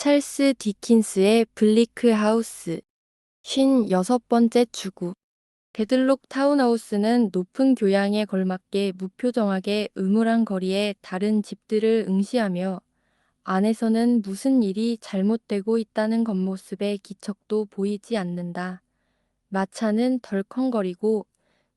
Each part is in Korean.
찰스 디킨스의 블리크 하우스 56번째 추구. 데들록 타운하우스는 높은 교양에 걸맞게 무표정하게 음울한 거리에 다른 집들을 응시하며 안에서는 무슨 일이 잘못되고 있다는 겉모습의 기척도 보이지 않는다. 마차는 덜컹거리고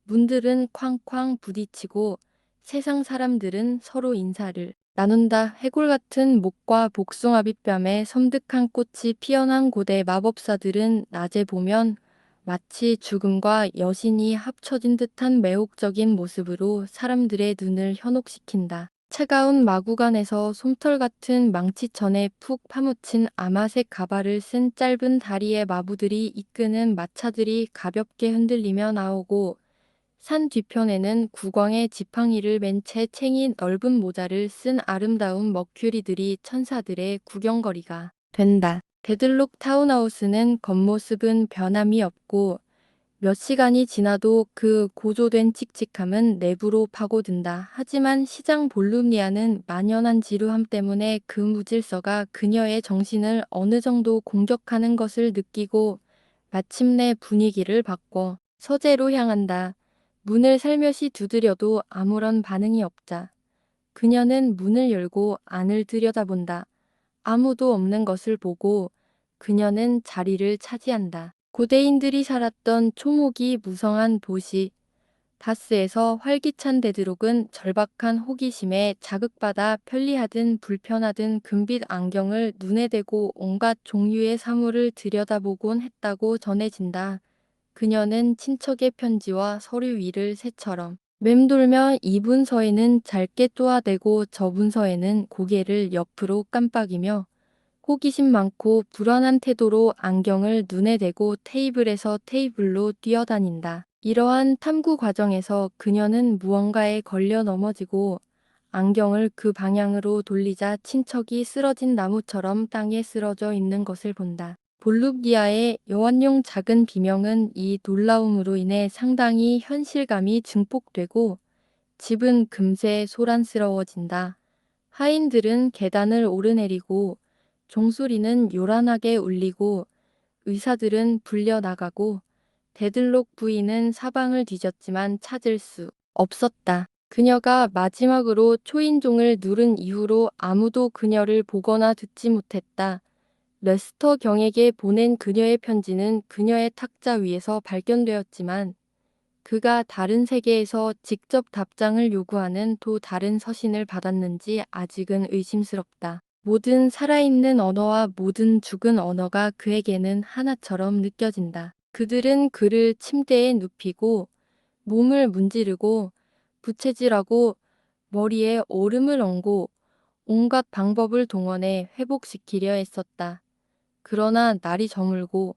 문들은 쾅쾅 부딪히고 세상 사람들은 서로 인사를 나눈다. 해골 같은 목과 복숭아빛 뺨에 섬뜩한 꽃이 피어난 고대 마법사들은 낮에 보면 마치 죽음과 여신이 합쳐진 듯한 매혹적인 모습으로 사람들의 눈을 현혹시킨다. 차가운 마구간에서 솜털 같은 망치천에 푹 파묻힌 아마색 가발을 쓴 짧은 다리의 마부들이 이끄는 마차들이 가볍게 흔들리며 나오고, 산 뒤편에는 국왕의 지팡이를 맨 채 챙인 넓은 모자를 쓴 아름다운 머큐리들이 천사들의 구경거리가 된다. 데들록 타운하우스는 겉모습은 변함이 없고 몇 시간이 지나도 그 고조된 칙칙함은 내부로 파고든다. 하지만 시장 볼루미아는 만연한 지루함 때문에 그 무질서가 그녀의 정신을 어느 정도 공격하는 것을 느끼고 마침내 분위기를 바꿔 서재로 향한다. 문을 살며시 두드려도 아무런 반응이 없자 그녀는 문을 열고 안을 들여다본다. 아무도 없는 것을 보고 그녀는 자리를 차지한다. 고대인들이 살았던 초목이 무성한 도시 바스에서 활기찬 데드록은 절박한 호기심에 자극받아 편리하든 불편하든 금빛 안경을 눈에 대고 온갖 종류의 사물을 들여다보곤 했다고 전해진다. 그녀는 친척의 편지와 서류 위를 새처럼 맴돌며 이 문서에는 짧게 또아대고 저 문서에는 고개를 옆으로 깜빡이며 호기심 많고 불안한 태도로 안경을 눈에 대고 테이블에서 테이블로 뛰어다닌다. 이러한 탐구 과정에서 그녀는 무언가에 걸려 넘어지고 안경을 그 방향으로 돌리자 친척이 쓰러진 나무처럼 땅에 쓰러져 있는 것을 본다. 볼루기아의 여완용 작은 비명은 이 놀라움으로 인해 상당히 현실감이 증폭되고 집은 금세 소란스러워진다. 하인들은 계단을 오르내리고 종소리는 요란하게 울리고 의사들은 불려나가고 데들록 부인은 사방을 뒤졌지만 찾을 수 없었다. 그녀가 마지막으로 초인종을 누른 이후로 아무도 그녀를 보거나 듣지 못했다. 레스터 경에게 보낸 그녀의 편지는 그녀의 탁자 위에서 발견되었지만 그가 다른 세계에서 직접 답장을 요구하는 또 다른 서신을 받았는지 아직은 의심스럽다. 모든 살아있는 언어와 모든 죽은 언어가 그에게는 하나처럼 느껴진다. 그들은 그를 침대에 눕히고 몸을 문지르고 부채질하고 머리에 오름을 얹고 온갖 방법을 동원해 회복시키려 했었다. 그러나 날이 저물고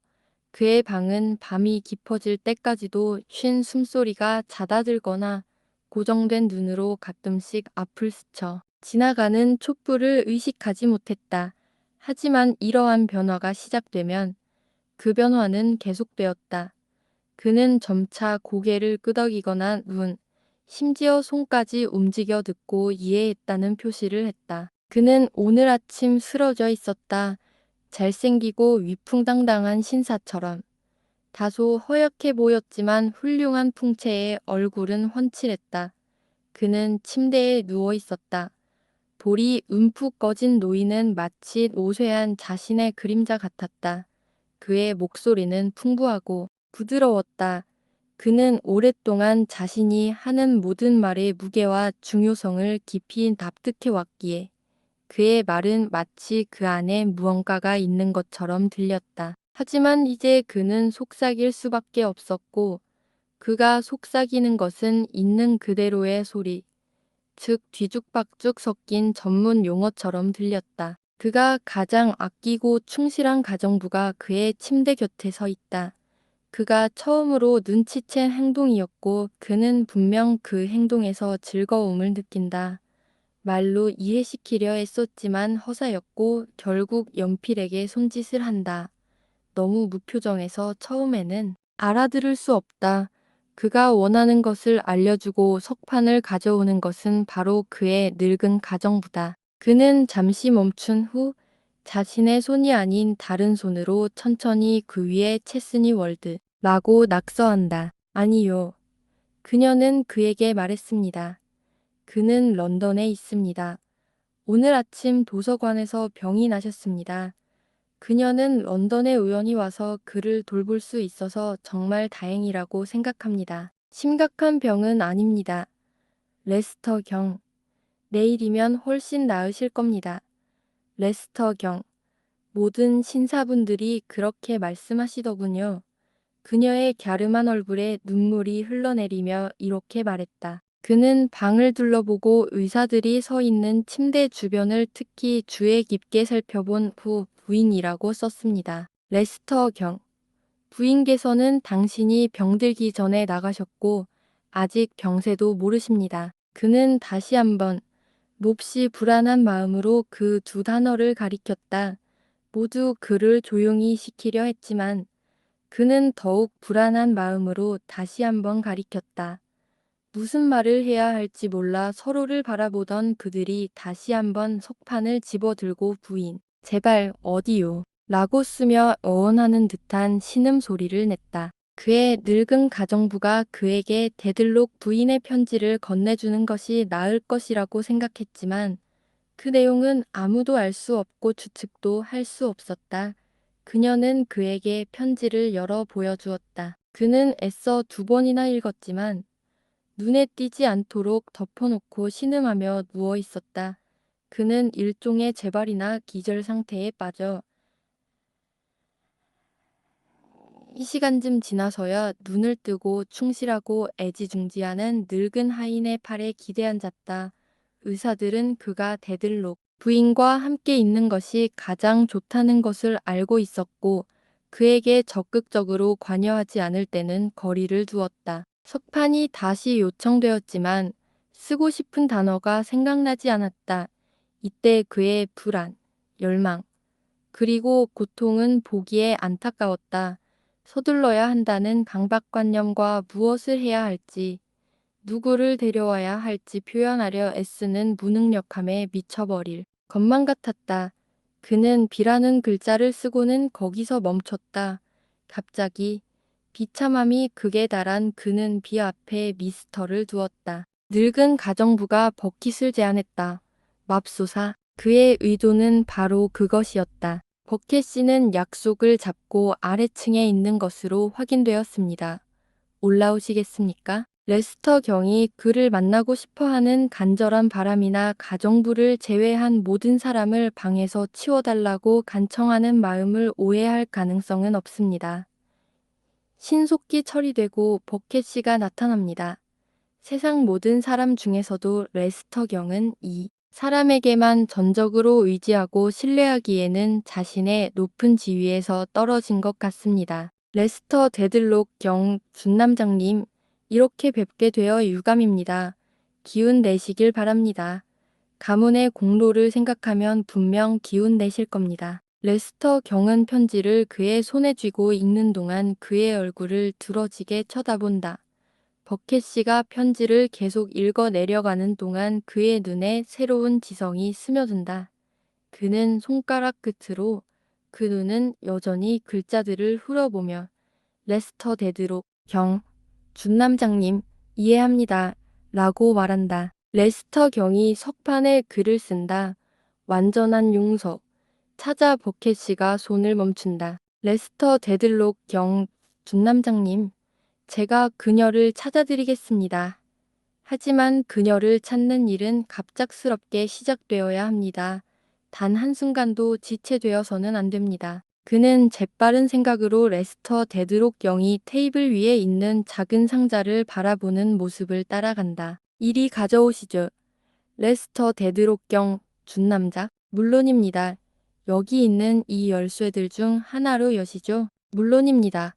그의 방은 밤이 깊어질 때까지도 쉰 숨소리가 잦아들거나 고정된 눈으로 가끔씩 앞을 스쳐 지나가는 촛불을 의식하지 못했다. 하지만 이러한 변화가 시작되면 그 변화는 계속되었다. 그는 점차 고개를 끄덕이거나 눈, 심지어 손까지 움직여 듣고 이해했다는 표시를 했다. 그는 오늘 아침 쓰러져 있었다. 잘생기고 위풍당당한 신사처럼. 다소 허약해 보였지만 훌륭한 풍채에 얼굴은 훤칠했다. 그는 침대에 누워 있었다. 볼이 움푹 꺼진 노인은 마치 노쇠한 자신의 그림자 같았다. 그의 목소리는 풍부하고 부드러웠다. 그는 오랫동안 자신이 하는 모든 말의 무게와 중요성을 깊이 납득해 왔기에 그의 말은 마치 그 안에 무언가가 있는 것처럼 들렸다. 하지만 이제 그는 속삭일 수밖에 없었고 그가 속삭이는 것은 있는 그대로의 소리, 즉 뒤죽박죽 섞인 전문 용어처럼 들렸다. 그가 가장 아끼고 충실한 가정부가 그의 침대 곁에 서 있다. 그가 처음으로 눈치챈 행동이었고 그는 분명 그 행동에서 즐거움을 느낀다. 말로 이해시키려 애썼지만 허사였고 결국 연필에게 손짓을 한다. 너무 무표정해서 처음에는 알아들을 수 없다. 그가 원하는 것을 알려주고 석판을 가져오는 것은 바로 그의 늙은 가정부다. 그는 잠시 멈춘 후 자신의 손이 아닌 다른 손으로 천천히 그 위에 체스니 월드 라고 낙서한다. 아니요. 그녀는 그에게 말했습니다. 그는 런던에 있습니다. 오늘 아침 도서관에서 병이 나셨습니다. 그녀는 런던에 우연히 와서 그를 돌볼 수 있어서 정말 다행이라고 생각합니다. 심각한 병은 아닙니다. 레스터 경. 내일이면 훨씬 나으실 겁니다. 레스터 경. 모든 신사분들이 그렇게 말씀하시더군요. 그녀의 갸름한 얼굴에 눈물이 흘러내리며 이렇게 말했다. 그는 방을 둘러보고 의사들이 서 있는 침대 주변을 특히 주의 깊게 살펴본 후 부인이라고 썼습니다. 레스터 경. 부인께서는 당신이 병들기 전에 나가셨고 아직 병세도 모르십니다. 그는 다시 한번 몹시 불안한 마음으로 그 두 단어를 가리켰다. 모두 그를 조용히 시키려 했지만 그는 더욱 불안한 마음으로 다시 한번 가리켰다. 무슨 말을 해야 할지 몰라 서로를 바라보던 그들이 다시 한번 석판을 집어들고 부인, 제발 어디요? 라고 쓰며 어언하는 듯한 신음소리를 냈다. 그의 늙은 가정부가 그에게 데들록 부인의 편지를 건네주는 것이 나을 것이라고 생각했지만 그 내용은 아무도 알 수 없고 추측도 할 수 없었다. 그녀는 그에게 편지를 열어 보여주었다. 그는 애써 2번이나 읽었지만 눈에 띄지 않도록 덮어놓고 신음하며 누워 있었다. 그는 일종의 재발이나 기절 상태에 빠져 이 시간쯤 지나서야 눈을 뜨고 충실하고 애지중지하는 늙은 하인의 팔에 기대앉았다. 의사들은 그가 데들록 부인과 함께 있는 것이 가장 좋다는 것을 알고 있었고 그에게 적극적으로 관여하지 않을 때는 거리를 두었다. 석판이 다시 요청되었지만 쓰고 싶은 단어가 생각나지 않았다. 이때 그의 불안, 열망, 그리고 고통은 보기에 안타까웠다. 서둘러야 한다는 강박관념과 무엇을 해야 할지, 누구를 데려와야 할지 표현하려 애쓰는 무능력함에 미쳐버릴 것만 같았다. 그는 비라는 글자를 쓰고는 거기서 멈췄다. 갑자기 비참함이 극에 달한 그는 비 앞에 미스터를 두었다. 늙은 가정부가 버킷을 제안했다. 맙소사. 그의 의도는 바로 그것이었다. 버켓 씨는 약속을 잡고 아래층에 있는 것으로 확인되었습니다. 올라오시겠습니까? 레스터 경이 그를 만나고 싶어하는 간절한 바람이나 가정부를 제외한 모든 사람을 방에서 치워달라고 간청하는 마음을 오해할 가능성은 없습니다. 신속히 처리되고 버켓 씨가 나타납니다. 세상 모든 사람 중에서도 레스터 경은 이 사람에게만 전적으로 의지하고 신뢰하기에는 자신의 높은 지위에서 떨어진 것 같습니다. 레스터 데들록 경 준남장님, 이렇게 뵙게 되어 유감입니다. 기운 내시길 바랍니다. 가문의 공로를 생각하면 분명 기운 내실 겁니다. 레스터 경은 편지를 그의 손에 쥐고 읽는 동안 그의 얼굴을 두러지게 쳐다본다. 버켓 씨가 편지를 계속 읽어 내려가는 동안 그의 눈에 새로운 지성이 스며든다. 그는 손가락 끝으로 그 눈은 여전히 글자들을 흘어보며 레스터 데드록 경 준남장님 이해합니다. 라고 말한다. 레스터 경이 석판에 글을 쓴다. 완전한 용서. 찾아 버켓 씨가 손을 멈춘다. 레스터 데들록 경 준남장님 제가 그녀를 찾아드리겠습니다. 하지만 그녀를 찾는 일은 갑작스럽게 시작되어야 합니다. 단 한순간도 지체되어서는 안 됩니다. 그는 재빠른 생각으로 레스터 데드록 영이 테이블 위에 있는 작은 상자를 바라보는 모습을 따라간다. 이리 가져오시죠. 레스터 데드록 경 준남작 물론입니다. 여기 있는 이 열쇠들 중 하나로 여시죠? 물론입니다.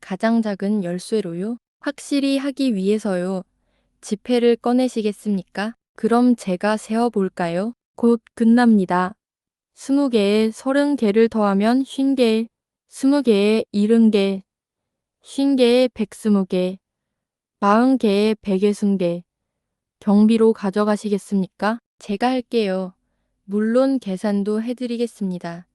가장 작은 열쇠로요? 확실히 하기 위해서요. 지폐를 꺼내시겠습니까? 그럼 제가 세어볼까요? 곧 끝납니다. 20개에 30개를 더하면 50개, 20개에 70개, 50개에 120개, 40개에 160개. 경비로 가져가시겠습니까? 제가 할게요. 물론 계산도 해드리겠습니다.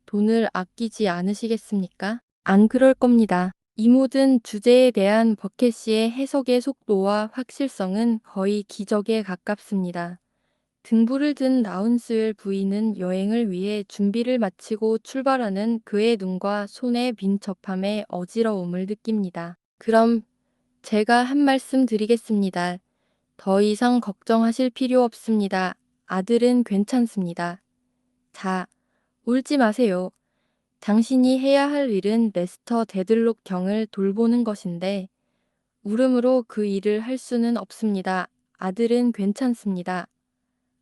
돈을 아끼지 않으시겠습니까? 안 그럴 겁니다. 이 모든 주제에 대한 버켓 씨의 해석의 속도와 확실성은 거의 기적에 가깝습니다. 등불을 든 라운스웰 부인은 여행을 위해 준비를 마치고 출발하는 그의 눈과 손의 민첩함에 어지러움을 느낍니다. 그럼 제가 한 말씀 드리겠습니다. 더 이상 걱정하실 필요 없습니다. 아들은 괜찮습니다. 자, 울지 마세요. 당신이 해야 할 일은 레스터 데들록 경을 돌보는 것인데 울음으로 그 일을 할 수는 없습니다. 아들은 괜찮습니다.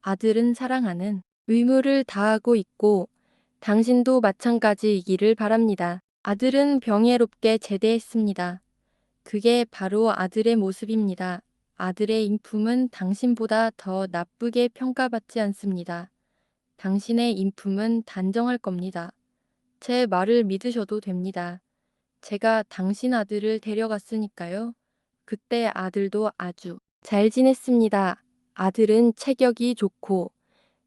아들은 사랑하는 의무를 다하고 있고 당신도 마찬가지이기를 바랍니다. 아들은 병예롭게 제대했습니다. 그게 바로 아들의 모습입니다. 아들의 인품은 당신보다 더 나쁘게 평가받지 않습니다. 당신의 인품은 단정할 겁니다. 제 말을 믿으셔도 됩니다. 제가 당신 아들을 데려갔으니까요. 그때 아들도 아주 잘 지냈습니다. 아들은 체격이 좋고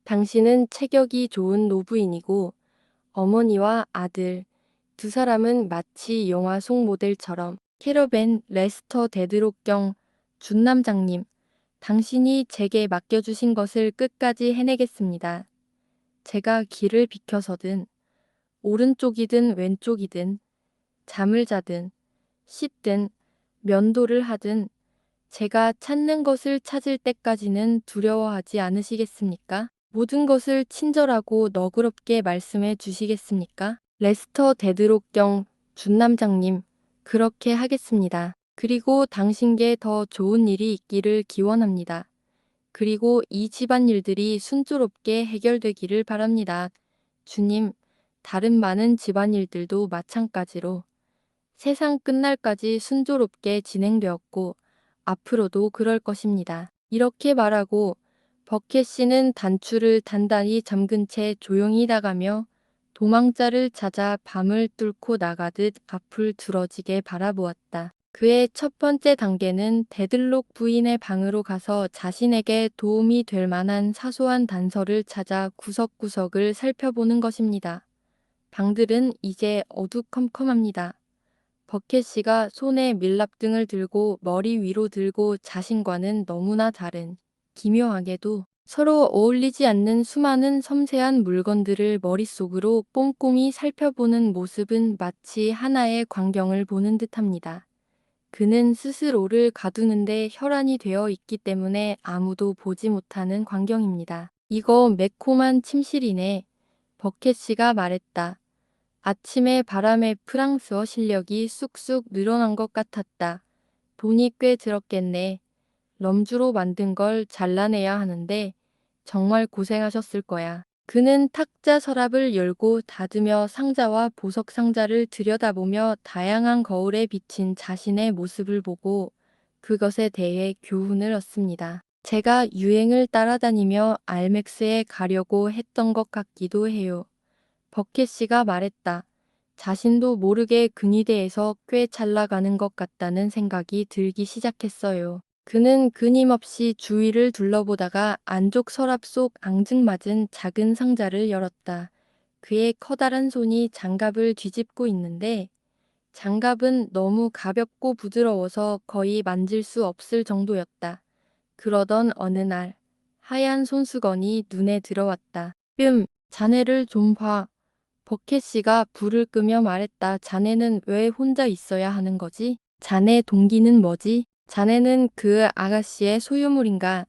당신은 체격이 좋은 노부인이고 어머니와 아들 두 사람은 마치 영화 속 모델처럼 캐러밴 레스터 데드록경 준남장님 당신이 제게 맡겨주신 것을 끝까지 해내겠습니다. 제가 길을 비켜서든 오른쪽이든 왼쪽이든 잠을 자든 씻든 면도를 하든 제가 찾는 것을 찾을 때까지는 두려워하지 않으시겠습니까? 모든 것을 친절하고 너그럽게 말씀해 주시겠습니까? 레스터 데드록경 준남장님, 그렇게 하겠습니다. 그리고 당신께 더 좋은 일이 있기를 기원합니다. 그리고 이 집안일들이 순조롭게 해결되기를 바랍니다. 주님, 다른 많은 집안일들도 마찬가지로 세상 끝날까지 순조롭게 진행되었고 앞으로도 그럴 것입니다. 이렇게 말하고 버켓 씨는 단추를 단단히 잠근 채 조용히 나가며 도망자를 찾아 밤을 뚫고 나가듯 앞을 두러지게 바라보았다. 그의 첫 번째 단계는 데들록 부인의 방으로 가서 자신에게 도움이 될 만한 사소한 단서를 찾아 구석구석을 살펴보는 것입니다. 방들은 이제 어두컴컴합니다. 버켓 씨가 손에 밀랍등을 들고 머리 위로 들고 자신과는 너무나 다른, 기묘하게도 서로 어울리지 않는 수많은 섬세한 물건들을 머릿속으로 꼼꼼히 살펴보는 모습은 마치 하나의 광경을 보는 듯합니다. 그는 스스로를 가두는데 혈안이 되어 있기 때문에 아무도 보지 못하는 광경입니다. 이거 매콤한 침실이네. 버켓 씨가 말했다. 아침에 바람에 프랑스어 실력이 쑥쑥 늘어난 것 같았다. 돈이 꽤 들었겠네. 럼주로 만든 걸 잘라내야 하는데 정말 고생하셨을 거야. 그는 탁자 서랍을 열고 닫으며 상자와 보석 상자를 들여다보며 다양한 거울에 비친 자신의 모습을 보고 그것에 대해 교훈을 얻습니다. 제가 유행을 따라다니며 알맥스에 가려고 했던 것 같기도 해요. 버켓 씨가 말했다. 자신도 모르게 근위대에서 꽤 잘 나가는 것 같다는 생각이 들기 시작했어요. 그는 끊임없이 주위를 둘러보다가 안쪽 서랍 속 앙증맞은 작은 상자를 열었다. 그의 커다란 손이 장갑을 뒤집고 있는데 장갑은 너무 가볍고 부드러워서 거의 만질 수 없을 정도였다. 그러던 어느 날 하얀 손수건이 눈에 들어왔다. 자네를 좀 봐. 버켓 씨가 불을 끄며 말했다. 자네는 왜 혼자 있어야 하는 거지? 자네 동기는 뭐지? 자네는 그 아가씨의 소유물인가?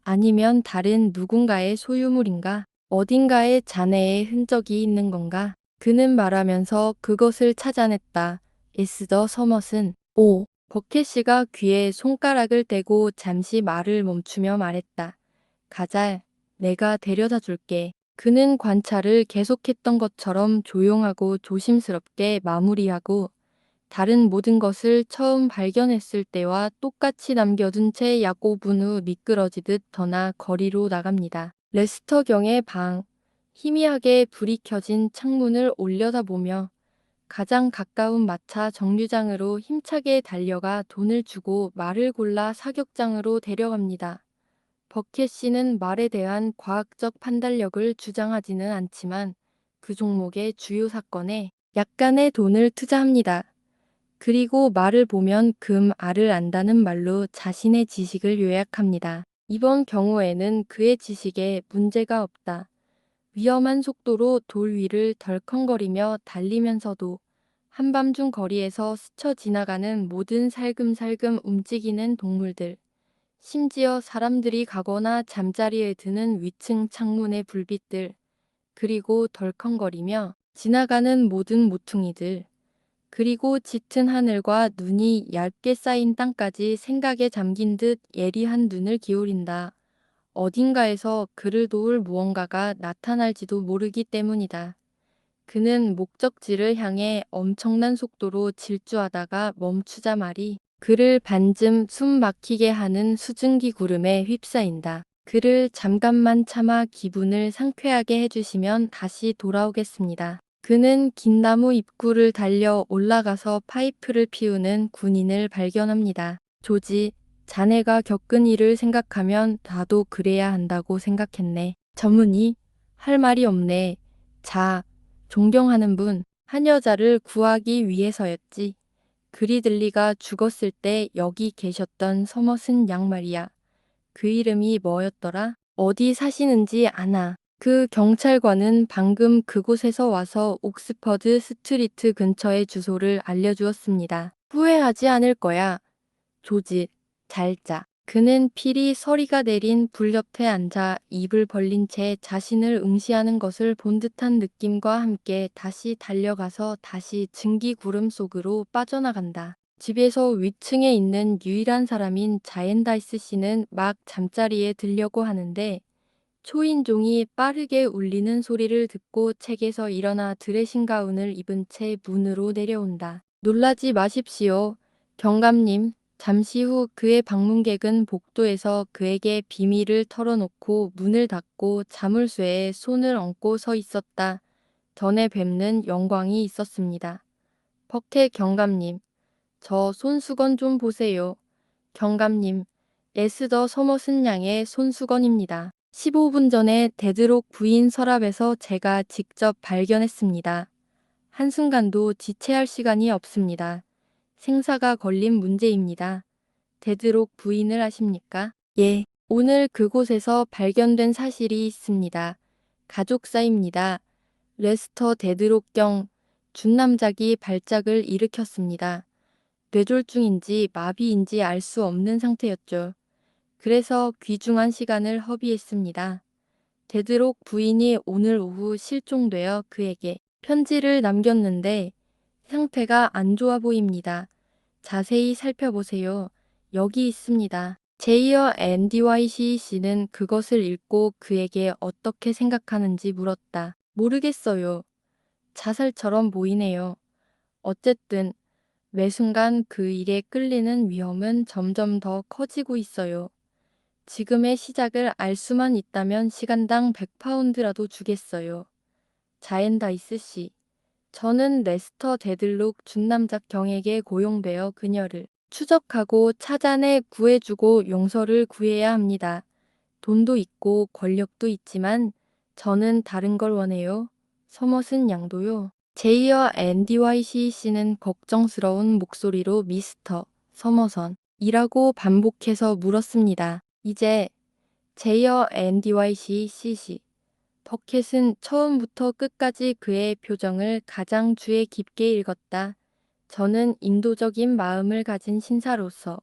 아니면 다른 누군가의 소유물인가? 어딘가에 자네의 흔적이 있는 건가? 그는 말하면서 그것을 찾아냈다. 에스더 서머슨. 오. 버켓 씨가 귀에 손가락을 대고 잠시 말을 멈추며 말했다. 가자. 내가 데려다 줄게. 그는 관찰을 계속했던 것처럼 조용하고 조심스럽게 마무리하고 다른 모든 것을 처음 발견했을 때와 똑같이 남겨둔 채 약 5분 후 미끄러지듯 떠나 거리로 나갑니다. 레스터 경의 방. 희미하게 불이 켜진 창문을 올려다보며 가장 가까운 마차 정류장으로 힘차게 달려가 돈을 주고 말을 골라 사격장으로 데려갑니다. 버켓 씨는 말에 대한 과학적 판단력을 주장하지는 않지만 그 종목의 주요 사건에 약간의 돈을 투자합니다. 그리고 말을 보면 알을 안다는 말로 자신의 지식을 요약합니다. 이번 경우에는 그의 지식에 문제가 없다. 위험한 속도로 돌 위를 덜컹거리며 달리면서도 한밤중 거리에서 스쳐 지나가는 모든 살금살금 움직이는 동물들, 심지어 사람들이 가거나 잠자리에 드는 위층 창문의 불빛들, 그리고 덜컹거리며 지나가는 모든 모퉁이들, 그리고 짙은 하늘과 눈이 얇게 쌓인 땅까지 생각에 잠긴 듯 예리한 눈을 기울인다. 어딘가에서 그를 도울 무언가가 나타날지도 모르기 때문이다. 그는 목적지를 향해 엄청난 속도로 질주하다가 멈추자 말이 그를 반쯤 숨 막히게 하는 수증기 구름에 휩싸인다. 그를 잠깐만 참아 기분을 상쾌하게 해주시면 다시 돌아오겠습니다. 그는 긴 나무 입구를 달려 올라가서 파이프를 피우는 군인을 발견합니다. 조지, 자네가 겪은 일을 생각하면 나도 그래야 한다고 생각했네. 전문의, 할 말이 없네. 자, 존경하는 분, 한 여자를 구하기 위해서였지. 그리들리가 죽었을 때 여기 계셨던 서머슨 양 말이야. 그 이름이 뭐였더라? 어디 사시는지 아나. 그 경찰관은 방금 그곳에서 와서 옥스퍼드 스트리트 근처의 주소를 알려주었습니다. 후회하지 않을 거야. 조지, 잘 자. 그는 필히 서리가 내린 불 옆에 앉아 입을 벌린 채 자신을 응시하는 것을 본 듯한 느낌과 함께 다시 달려가서 다시 증기 구름 속으로 빠져나간다. 집에서 위층에 있는 유일한 사람인 자엔다이스 씨는 막 잠자리에 들려고 하는데 초인종이 빠르게 울리는 소리를 듣고 책에서 일어나 드레싱 가운을 입은 채 문으로 내려온다. 놀라지 마십시오. 경감님. 잠시 후 그의 방문객은 복도에서 그에게 비밀을 털어놓고 문을 닫고 자물쇠에 손을 얹고 서 있었다. 전에 뵙는 영광이 있었습니다. 벅해 경감님. 저 손수건 좀 보세요. 경감님. 에스더 서머슨 양의 손수건입니다. 15분 전에 데드록 부인 서랍에서 제가 직접 발견했습니다. 한순간도 지체할 시간이 없습니다. 생사가 걸린 문제입니다. 데드록 부인을 아십니까? 예. 오늘 그곳에서 발견된 사실이 있습니다. 가족사입니다. 레스터 데드록 경 준남작이 발작을 일으켰습니다. 뇌졸중인지 마비인지 알 수 없는 상태였죠. 그래서 귀중한 시간을 허비했습니다. 데드록 부인이 오늘 오후 실종되어 그에게 편지를 남겼는데 상태가 안 좋아 보입니다. 자세히 살펴보세요. 여기 있습니다. 제이어 앤디와이시 씨는 그것을 읽고 그에게 어떻게 생각하는지 물었다. 모르겠어요. 자살처럼 보이네요. 어쨌든 매 순간 그 일에 끌리는 위험은 점점 더 커지고 있어요. 지금의 시작을 알 수만 있다면 시간당 100파운드라도 주겠어요. 자엔다이스 씨. 저는 레스터 데들록 준남작 경에게 고용되어 그녀를 추적하고 찾아내 구해주고 용서를 구해야 합니다. 돈도 있고 권력도 있지만 저는 다른 걸 원해요. 서머슨 양도요. 제이어 앤디와이시 씨는 걱정스러운 목소리로 미스터 서머선이라고 반복해서 물었습니다. 이제 제이어 앤디와이시 씨. 버켓은 처음부터 끝까지 그의 표정을 가장 주의 깊게 읽었다. 저는 인도적인 마음을 가진 신사로서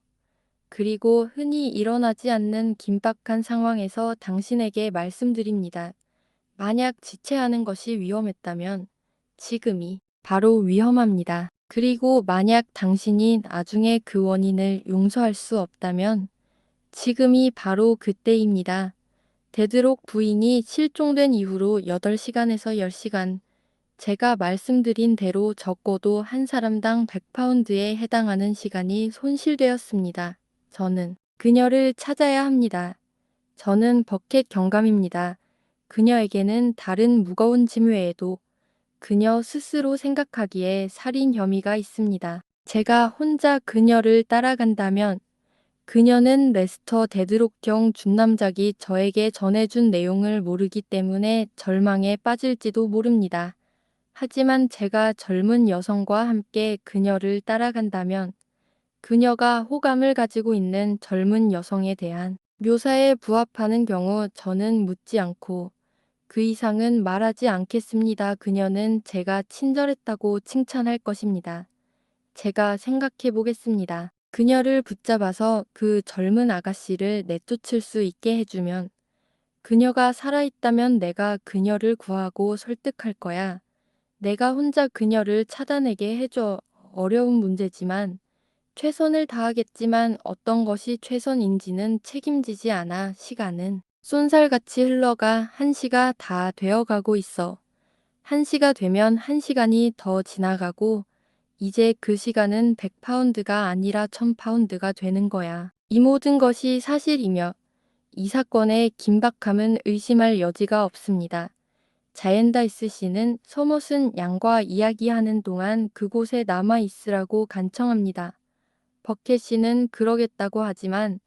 그리고 흔히 일어나지 않는 긴박한 상황에서 당신에게 말씀드립니다. 만약 지체하는 것이 위험했다면 지금이 바로 위험합니다. 그리고 만약 당신이 나중에 그 원인을 용서할 수 없다면 지금이 바로 그때입니다. 데드록 부인이 실종된 이후로 8시간에서 10시간, 제가 말씀드린 대로 적고도 한 사람당 100파운드에 해당하는 시간이 손실되었습니다. 저는 그녀를 찾아야 합니다. 저는 버켓 경감입니다. 그녀에게는 다른 무거운 짐 외에도 그녀 스스로 생각하기에 살인 혐의가 있습니다. 제가 혼자 그녀를 따라간다면 그녀는 레스터 데드록경 준남작이 저에게 전해준 내용을 모르기 때문에 절망에 빠질지도 모릅니다. 하지만 제가 젊은 여성과 함께 그녀를 따라간다면 그녀가 호감을 가지고 있는 젊은 여성에 대한 묘사에 부합하는 경우 저는 묻지 않고 그 이상은 말하지 않겠습니다. 그녀는 제가 친절했다고 칭찬할 것입니다. 제가 생각해 보겠습니다. 그녀를 붙잡아서 그 젊은 아가씨를 내쫓을 수 있게 해주면 그녀가 살아있다면 내가 그녀를 구하고 설득할 거야. 내가 혼자 그녀를 차단하게 해줘. 어려운 문제지만 최선을 다하겠지만 어떤 것이 최선인지는 책임지지 않아. 시간은 쏜살같이 흘러가 1시가 다 되어가고 있어. 1시가 되면 1시간이 더 지나가고 이제 그 시간은 100파운드가 아니라 1000파운드가 되는 거야. 이 모든 것이 사실이며 이 사건의 긴박함은 의심할 여지가 없습니다. 자엔다이스 씨는 서머슨 양과 이야기하는 동안 그곳에 남아 있으라고 간청합니다. 버켓 씨는 그러겠다고 하지만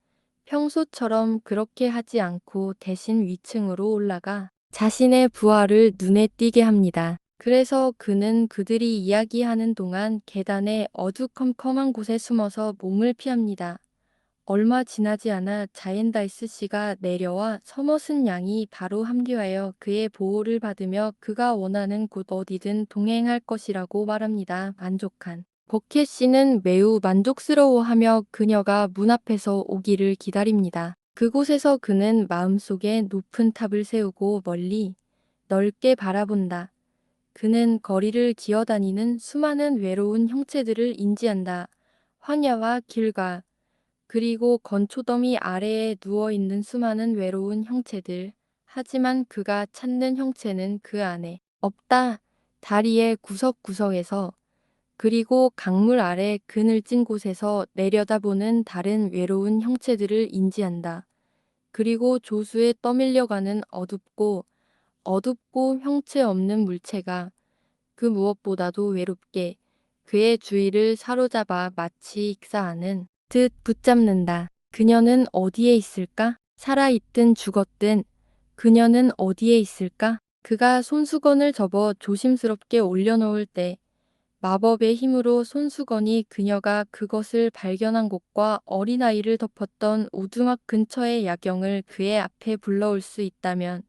평소처럼 그렇게 하지 않고 대신 위층으로 올라가 자신의 부하를 눈에 띄게 합니다. 그래서 그는 그들이 이야기하는 동안 계단의 어두컴컴한 곳에 숨어서 몸을 피합니다. 얼마 지나지 않아 자엔다이스 씨가 내려와 서머슨 양이 바로 합류하여 그의 보호를 받으며 그가 원하는 곳 어디든 동행할 것이라고 말합니다. 만족한 버켓 씨는 매우 만족스러워하며 그녀가 문 앞에서 오기를 기다립니다. 그곳에서 그는 마음속에 높은 탑을 세우고 멀리 넓게 바라본다. 그는 거리를 기어다니는 수많은 외로운 형체들을 인지한다. 황야와 길가 그리고 건초더미 아래에 누워있는 수많은 외로운 형체들. 하지만 그가 찾는 형체는 그 안에 없다. 다리의 구석구석에서 그리고 강물 아래 그늘진 곳에서 내려다보는 다른 외로운 형체들을 인지한다. 그리고 조수에 떠밀려가는 어둡고 형체 없는 물체가 그 무엇보다도 외롭게 그의 주위를 사로잡아 마치 익사하는 듯 붙잡는다. 그녀는 어디에 있을까? 살아있든 죽었든 그녀는 어디에 있을까? 그가 손수건을 접어 조심스럽게 올려놓을 때 마법의 힘으로 손수건이 그녀가 그것을 발견한 곳과 어린아이를 덮었던 오두막 근처의 야경을 그의 앞에 불러올 수 있다면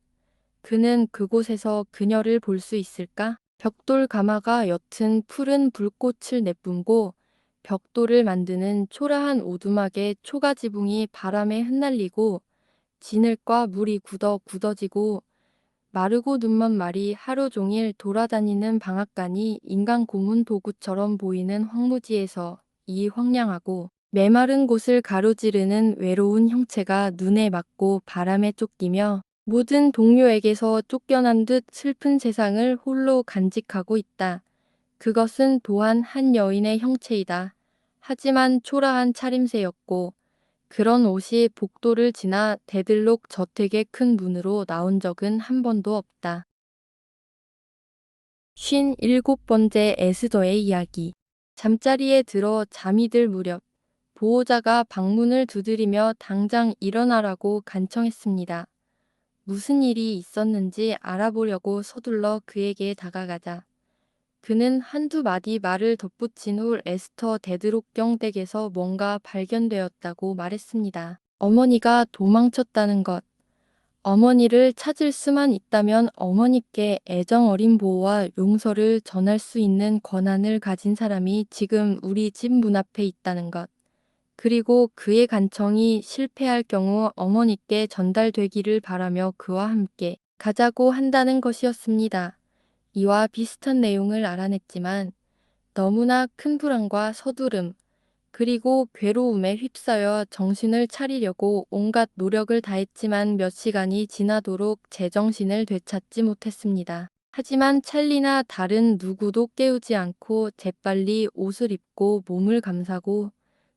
그는 그곳에서 그녀를 볼 수 있을까? 벽돌 가마가 옅은 푸른 불꽃을 내뿜고 벽돌을 만드는 초라한 오두막의 초가지붕이 바람에 흩날리고 진흙과 물이 굳어지고 마르고 눈먼 말이 하루 종일 돌아다니는 방앗간이 인간 고문 도구처럼 보이는 황무지에서 이 황량하고 메마른 곳을 가로지르는 외로운 형체가 눈에 맞고 바람에 쫓기며 모든 동료에게서 쫓겨난 듯 슬픈 세상을 홀로 간직하고 있다. 그것은 또한 한 여인의 형체이다. 하지만 초라한 차림새였고 그런 옷이 복도를 지나 데들록 저택의 큰 문으로 나온 적은 한 번도 없다. 57번째 에스더의 이야기. 잠자리에 들어 잠이 들 무렵 보호자가 방문을 두드리며 당장 일어나라고 간청했습니다. 무슨 일이 있었는지 알아보려고 서둘러 그에게 다가가자 그는 한두 마디 말을 덧붙인 후 에스터 데드록경 댁에서 뭔가 발견되었다고 말했습니다. 어머니가 도망쳤다는 것. 어머니를 찾을 수만 있다면 어머니께 애정 어린 보호와 용서를 전할 수 있는 권한을 가진 사람이 지금 우리 집 문 앞에 있다는 것. 그리고 그의 간청이 실패할 경우 어머니께 전달되기를 바라며 그와 함께 가자고 한다는 것이었습니다. 이와 비슷한 내용을 알아냈지만 너무나 큰 불안과 서두름 그리고 괴로움에 휩싸여 정신을 차리려고 온갖 노력을 다했지만 몇 시간이 지나도록 제정신을 되찾지 못했습니다. 하지만 찰리나 다른 누구도 깨우지 않고 재빨리 옷을 입고 몸을 감싸고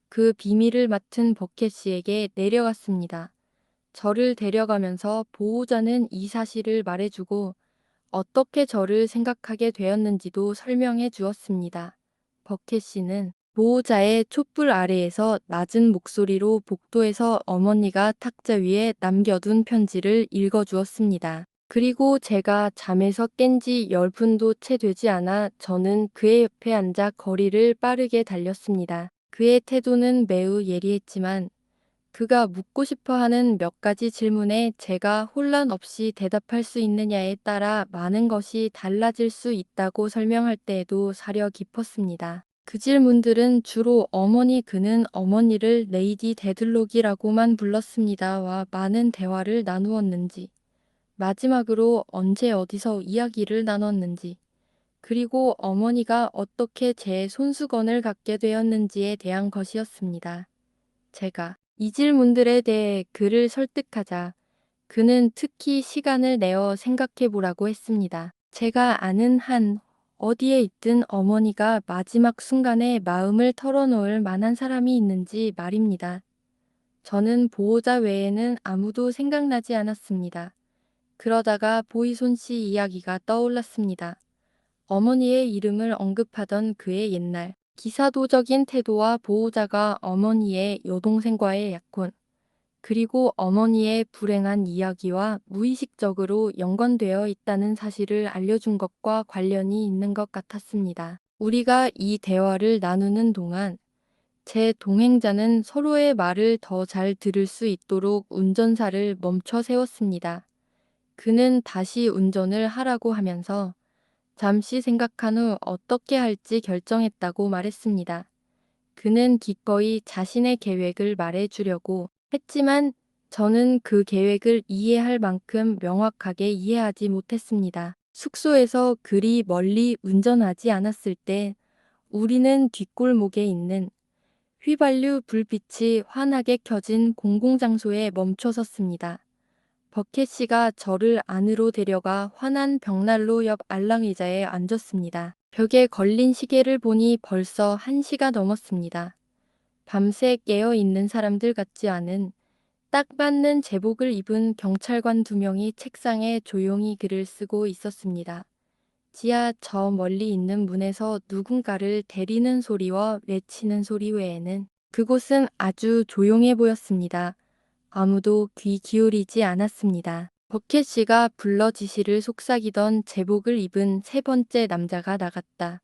그 비밀을 맡은 버켓 씨에게 내려갔습니다. 저를 데려가면서 보호자는 이 사실을 말해주고 어떻게 저를 생각하게 되었는지도 설명해 주었습니다. 버켓 씨는 보호자의 촛불 아래에서 낮은 목소리로 복도에서 어머니가 탁자 위에 남겨둔 편지를 읽어주었습니다. 그리고 제가 잠에서 깬 지 10분도 채 되지 않아 저는 그의 옆에 앉아 거리를 빠르게 달렸습니다. 그의 태도는 매우 예리했지만 그가 묻고 싶어 하는 몇 가지 질문에 제가 혼란 없이 대답할 수 있느냐에 따라 많은 것이 달라질 수 있다고 설명할 때에도 사려 깊었습니다. 그 질문들은 주로 어머니 그는 어머니를 레이디 데들록이라고만 불렀습니다와 많은 대화를 나누었는지, 마지막으로 언제 어디서 이야기를 나눴는지, 그리고 어머니가 어떻게 제 손수건을 갖게 되었는지에 대한 것이었습니다. 제가 이 질문들에 대해 그를 설득하자 그는 특히 시간을 내어 생각해 보라고 했습니다. 제가 아는 한 어디에 있든 어머니가 마지막 순간에 마음을 털어놓을 만한 사람이 있는지 말입니다. 저는 보호자 외에는 아무도 생각나지 않았습니다. 그러다가 보이손 씨 이야기가 떠올랐습니다. 어머니의 이름을 언급하던 그의 옛날 기사도적인 태도와 보호자가 어머니의 여동생과의 약혼, 그리고 어머니의 불행한 이야기와 무의식적으로 연관되어 있다는 사실을 알려준 것과 관련이 있는 것 같았습니다. 우리가 이 대화를 나누는 동안 제 동행자는 서로의 말을 더 잘 들을 수 있도록 운전사를 멈춰 세웠습니다. 그는 다시 운전을 하라고 하면서 잠시 생각한 후 어떻게 할지 결정했다고 말했습니다. 그는 기꺼이 자신의 계획을 말해주려고 했지만 저는 그 계획을 이해할 만큼 명확하게 이해하지 못했습니다. 숙소에서 그리 멀리 운전하지 않았을 때 우리는 뒷골목에 있는 휘발유 불빛이 환하게 켜진 공공장소에 멈춰 섰습니다. 버켓 씨가 저를 안으로 데려가 환한 벽난로 옆 알랑의자에 앉았습니다. 벽에 걸린 시계를 보니 벌써 1시가 넘었습니다. 밤새 깨어 있는 사람들 같지 않은 딱 맞는 제복을 입은 경찰관 2명이 책상에 조용히 글을 쓰고 있었습니다. 지하 저 멀리 있는 문에서 누군가를 데리는 소리와 외치는 소리 외에는 그곳은 아주 조용해 보였습니다. 아무도 귀 기울이지 않았습니다. 버켓 씨가 불러 지시를 속삭이던 제복을 입은 3번째 남자가 나갔다.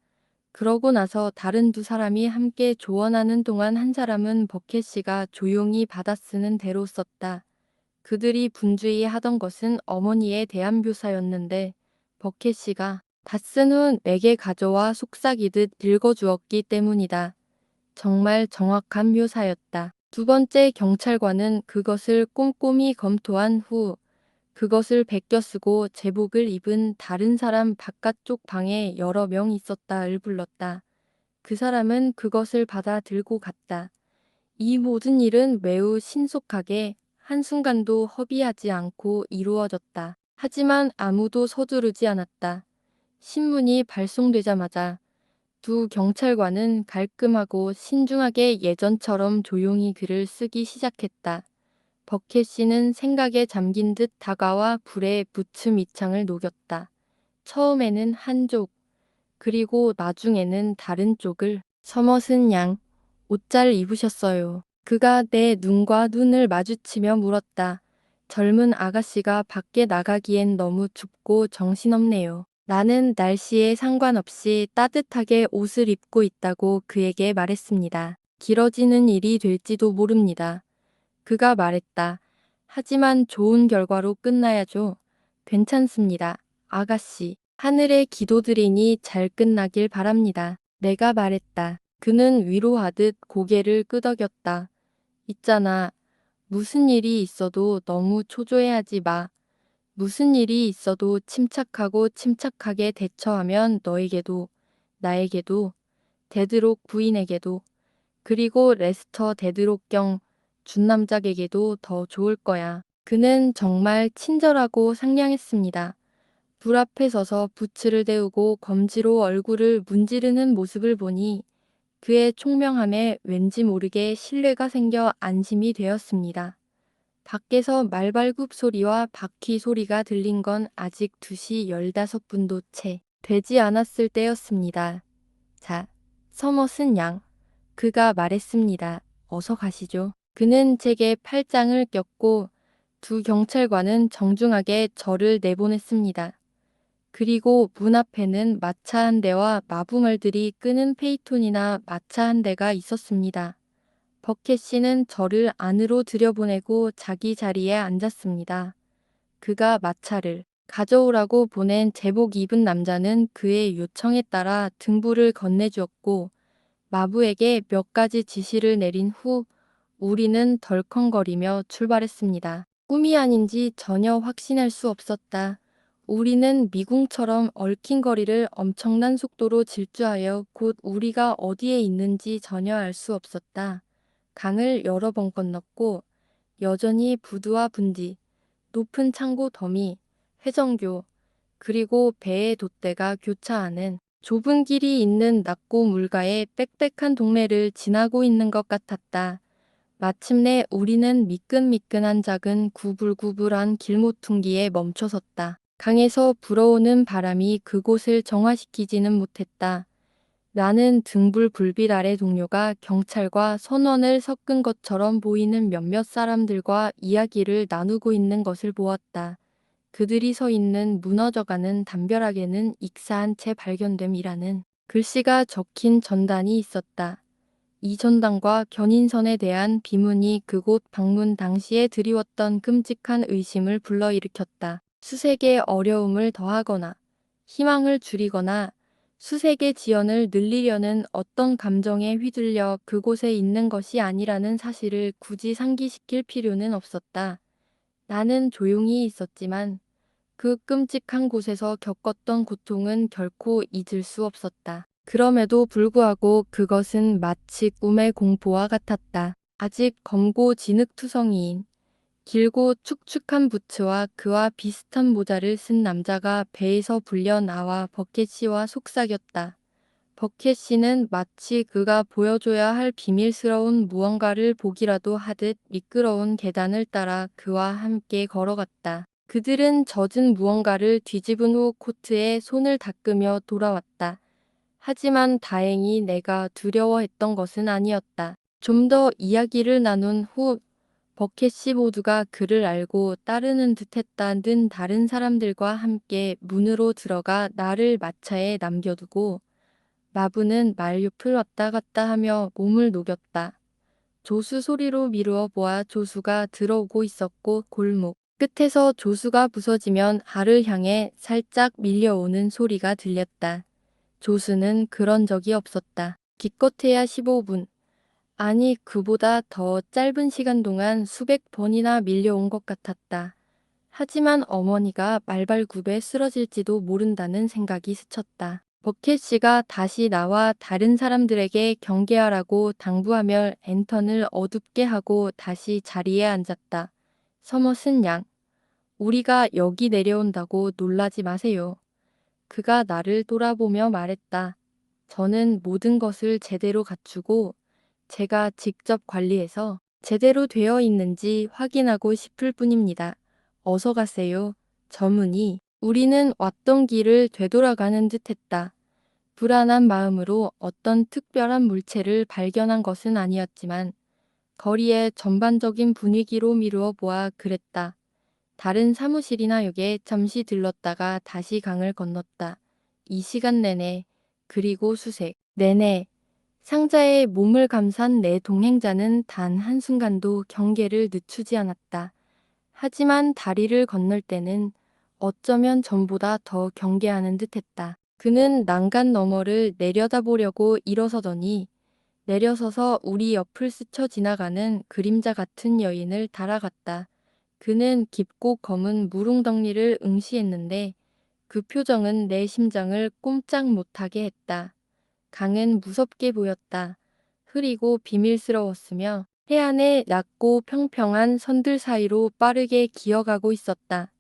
그러고 나서 다른 2사람이 함께 조언하는 동안 한 사람은 버켓 씨가 조용히 받아쓰는 대로 썼다. 그들이 분주히 하던 것은 어머니에 대한 묘사였는데 버켓 씨가 다 쓴 후 내게 가져와 속삭이듯 읽어주었기 때문이다. 정말 정확한 묘사였다. 2번째 경찰관은 그것을 꼼꼼히 검토한 후 그것을 베껴 쓰고 제복을 입은 다른 사람 바깥쪽 방에 여러 명 있었다를 불렀다. 그 사람은 그것을 받아 들고 갔다. 이 모든 일은 매우 신속하게 한순간도 허비하지 않고 이루어졌다. 하지만 아무도 서두르지 않았다. 신문이 발송되자마자 2경찰관은 깔끔하고 신중하게 예전처럼 조용히 글을 쓰기 시작했다. 버켓 씨는 생각에 잠긴 듯 다가와 불에 부츠 밑창을 녹였다. 처음에는 한쪽, 그리고 나중에는 다른 쪽을. 서머슨 양, 옷 잘 입으셨어요. 그가 내 눈과 눈을 마주치며 물었다. 젊은 아가씨가 밖에 나가기엔 너무 춥고 정신없네요. 나는 날씨에 상관없이 따뜻하게 옷을 입고 있다고 그에게 말했습니다. 길어지는 일이 될지도 모릅니다. 그가 말했다. 하지만 좋은 결과로 끝나야죠. 괜찮습니다. 아가씨. 하늘에 기도드리니 잘 끝나길 바랍니다. 내가 말했다. 그는 위로하듯 고개를 끄덕였다. 있잖아. 무슨 일이 있어도 너무 초조해하지 마. 무슨 일이 있어도 침착하고 침착하게 대처하면 너에게도, 나에게도, 데드록 부인에게도, 그리고 레스터 데드록 경 준남작에게도 더 좋을 거야. 그는 정말 친절하고 상냥했습니다. 불 앞에 서서 부츠를 데우고 검지로 얼굴을 문지르는 모습을 보니 그의 총명함에 왠지 모르게 신뢰가 생겨 안심이 되었습니다. 밖에서 말발굽 소리와 바퀴 소리가 들린 건 아직 2시 15분도 채 되지 않았을 때였습니다. 자, 서머슨 양. 그가 말했습니다. 어서 가시죠. 그는 제게 팔짱을 꼈고 두 경찰관은 정중하게 저를 내보냈습니다. 그리고 문 앞에는 마차 한 대와 마부말들이 끄는 페이톤이나 마차 한 대가 있었습니다. 버켓 씨는 저를 안으로 들여보내고 자기 자리에 앉았습니다. 그가 마차를 가져오라고 보낸 제복 입은 남자는 그의 요청에 따라 등불을 건네주었고 마부에게 몇 가지 지시를 내린 후 우리는 덜컹거리며 출발했습니다. 꿈이 아닌지 전혀 확신할 수 없었다. 우리는 미궁처럼 얽힌 거리를 엄청난 속도로 질주하여 곧 우리가 어디에 있는지 전혀 알 수 없었다. 강을 여러 번 건넜고 여전히 부두와 분지, 높은 창고 더미, 회전교, 그리고 배의 돛대가 교차하는 좁은 길이 있는 낮고 물가의 빽빽한 동네를 지나고 있는 것 같았다. 마침내 우리는 미끈미끈한 작은 구불구불한 길모퉁기에 멈춰섰다. 강에서 불어오는 바람이 그곳을 정화시키지는 못했다. 나는 등불 불빛 아래 동료가 경찰과 선원을 섞은 것처럼 보이는 몇몇 사람들과 이야기를 나누고 있는 것을 보았다. 그들이 서 있는 무너져가는 담벼락에는 익사한 채 발견됨이라는 글씨가 적힌 전단이 있었다. 이 전단과 견인선에 대한 비문이 그곳 방문 당시에 드리웠던 끔찍한 의심을 불러일으켰다. 수색에 어려움을 더하거나 희망을 줄이거나 수색의 지연을 늘리려는 어떤 감정에 휘둘려 그곳에 있는 것이 아니라는 사실을 굳이 상기시킬 필요는 없었다. 나는 조용히 있었지만 그 끔찍한 곳에서 겪었던 고통은 결코 잊을 수 없었다. 그럼에도 불구하고 그것은 마치 꿈의 공포와 같았다. 아직 검고 진흙투성이인 길고 축축한 부츠와 그와 비슷한 모자를 쓴 남자가 배에서 불려 나와 버켓 씨와 속삭였다. 버켓 씨는 마치 그가 보여줘야 할 비밀스러운 무언가를 보기라도 하듯 미끄러운 계단을 따라 그와 함께 걸어갔다. 그들은 젖은 무언가를 뒤집은 후 코트에 손을 닦으며 돌아왔다. 하지만 다행히 내가 두려워했던 것은 아니었다. 좀 더 이야기를 나눈 후 버켓 씨 모두가 그를 알고 따르는 듯했다는 다른 사람들과 함께 문으로 들어가 나를 마차에 남겨두고 마부는 말 옆을 왔다 갔다 하며 몸을 녹였다. 조수 소리로 미루어 보아 조수가 들어오고 있었고 골목 끝에서 조수가 부서지면 알을 향해 살짝 밀려오는 소리가 들렸다. 조수는 그런 적이 없었다. 기껏해야 15분. 아니 그보다 더 짧은 시간 동안 수백 번이나 밀려온 것 같았다. 하지만 어머니가 말발굽에 쓰러질지도 모른다는 생각이 스쳤다. 버켓 씨가 다시 나와 다른 사람들에게 경계하라고 당부하며 랜턴을 어둡게 하고 다시 자리에 앉았다. 서머슨 양, 우리가 여기 내려온다고 놀라지 마세요. 그가 나를 돌아보며 말했다. 저는 모든 것을 제대로 갖추고 제가 직접 관리해서 제대로 되어 있는지 확인하고 싶을 뿐입니다. 어서 가세요. 저문이 우리는 왔던 길을 되돌아가는 듯했다. 불안한 마음으로 어떤 특별한 물체를 발견한 것은 아니었지만 거리의 전반적인 분위기로 미루어 보아 그랬다. 다른 사무실이나 역에 잠시 들렀다가 다시 강을 건넜다. 이 시간 내내 그리고 수색 내내 상자에 몸을 감싼 내 동행자는 단 한순간도 경계를 늦추지 않았다. 하지만 다리를 건널 때는 어쩌면 전보다 더 경계하는 듯했다. 그는 난간 너머를 내려다보려고 일어서더니 내려서서 우리 옆을 스쳐 지나가는 그림자 같은 여인을 따라갔다. 그는 깊고 검은 무릉덩리를 응시했는데 그 표정은 내 심장을 꼼짝 못하게 했다. 강은 무섭게 보였다. 흐리고 비밀스러웠으며 해안의 낮고 평평한 선들 사이로 빠르게 기어가고 있었다.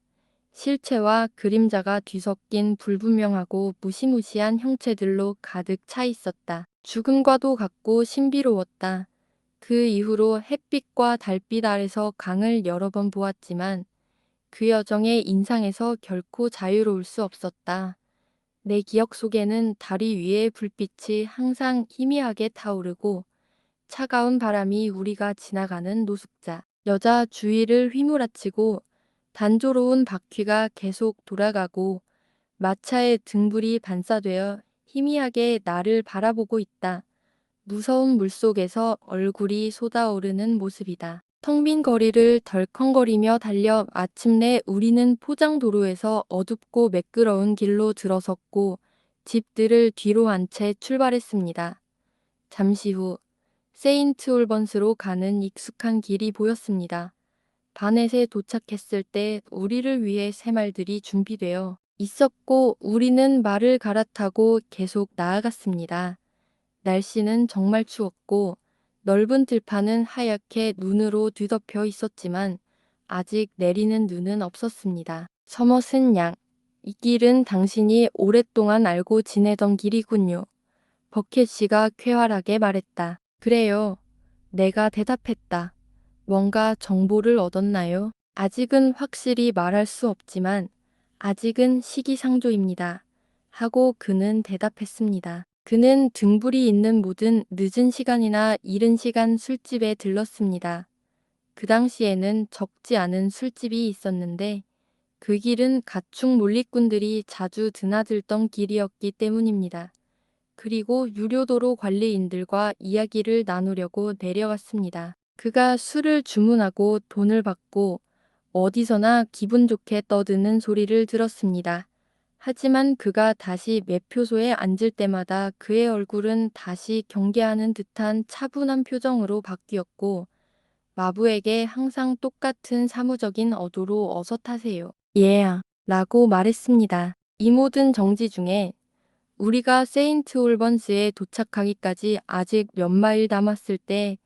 실체와 그림자가 뒤섞인 불분명하고 무시무시한 형체들로 가득 차 있었다. 죽음과도 같고 신비로웠다. 그 이후로 햇빛과 달빛 아래서 강을 여러 번 보았지만 그 여정의 인상에서 결코 자유로울 수 없었다. 내 기억 속에는 다리 위의 불빛이 항상 희미하게 타오르고 차가운 바람이 우리가 지나가는 노숙자, 여자 주위를 휘몰아치고 단조로운 바퀴가 계속 돌아가고 마차의 등불이 반사되어 희미하게 나를 바라보고 있다. 무서운 물속에서 얼굴이 쏟아오르는 모습이다. 텅 빈 거리를 덜컹거리며 달려 마침내 우리는 포장도로에서 어둡고 매끄러운 길로 들어섰고 집들을 뒤로 한 채 출발했습니다. 잠시 후 세인트 올번스로 가는 익숙한 길이 보였습니다. 바넷에 도착했을 때 우리를 위해 새말들이 준비되어 있었고 우리는 말을 갈아타고 계속 나아갔습니다. 날씨는 정말 추웠고 넓은 들판은 하얗게 눈으로 뒤덮여 있었지만 아직 내리는 눈은 없었습니다. 서머슨 양, 이 길은 당신이 오랫동안 알고 지내던 길이군요. 버켓씨가 쾌활하게 말했다. 그래요. 내가 대답했다. 뭔가 정보를 얻었나요? 아직은 확실히 말할 수 없지만 아직은 시기상조입니다. 하고 그는 대답했습니다. 그는 등불이 있는 모든 늦은 시간이나 이른 시간 술집에 들렀습니다. 그 당시에는 적지 않은 술집이 있었는데 그 길은 가축 몰리꾼들이 자주 드나들던 길이었기 때문입니다. 그리고 유료도로 관리인들과 이야기를 나누려고 내려갔습니다. 그가 술을 주문하고 돈을 받고 어디서나 기분 좋게 떠드는 소리를 들었습니다. 하지만 그가 다시 매표소에 앉을 때마다 그의 얼굴은 다시 경계하는 듯한 차분한 표정으로 바뀌었고 마부에게 항상 똑같은 사무적인 어조로 어서 타세요. 예, 라고 말했습니다. 이 모든 정지 중에 우리가 세인트 올번스에 도착하기까지 아직 몇 마일 남았을 때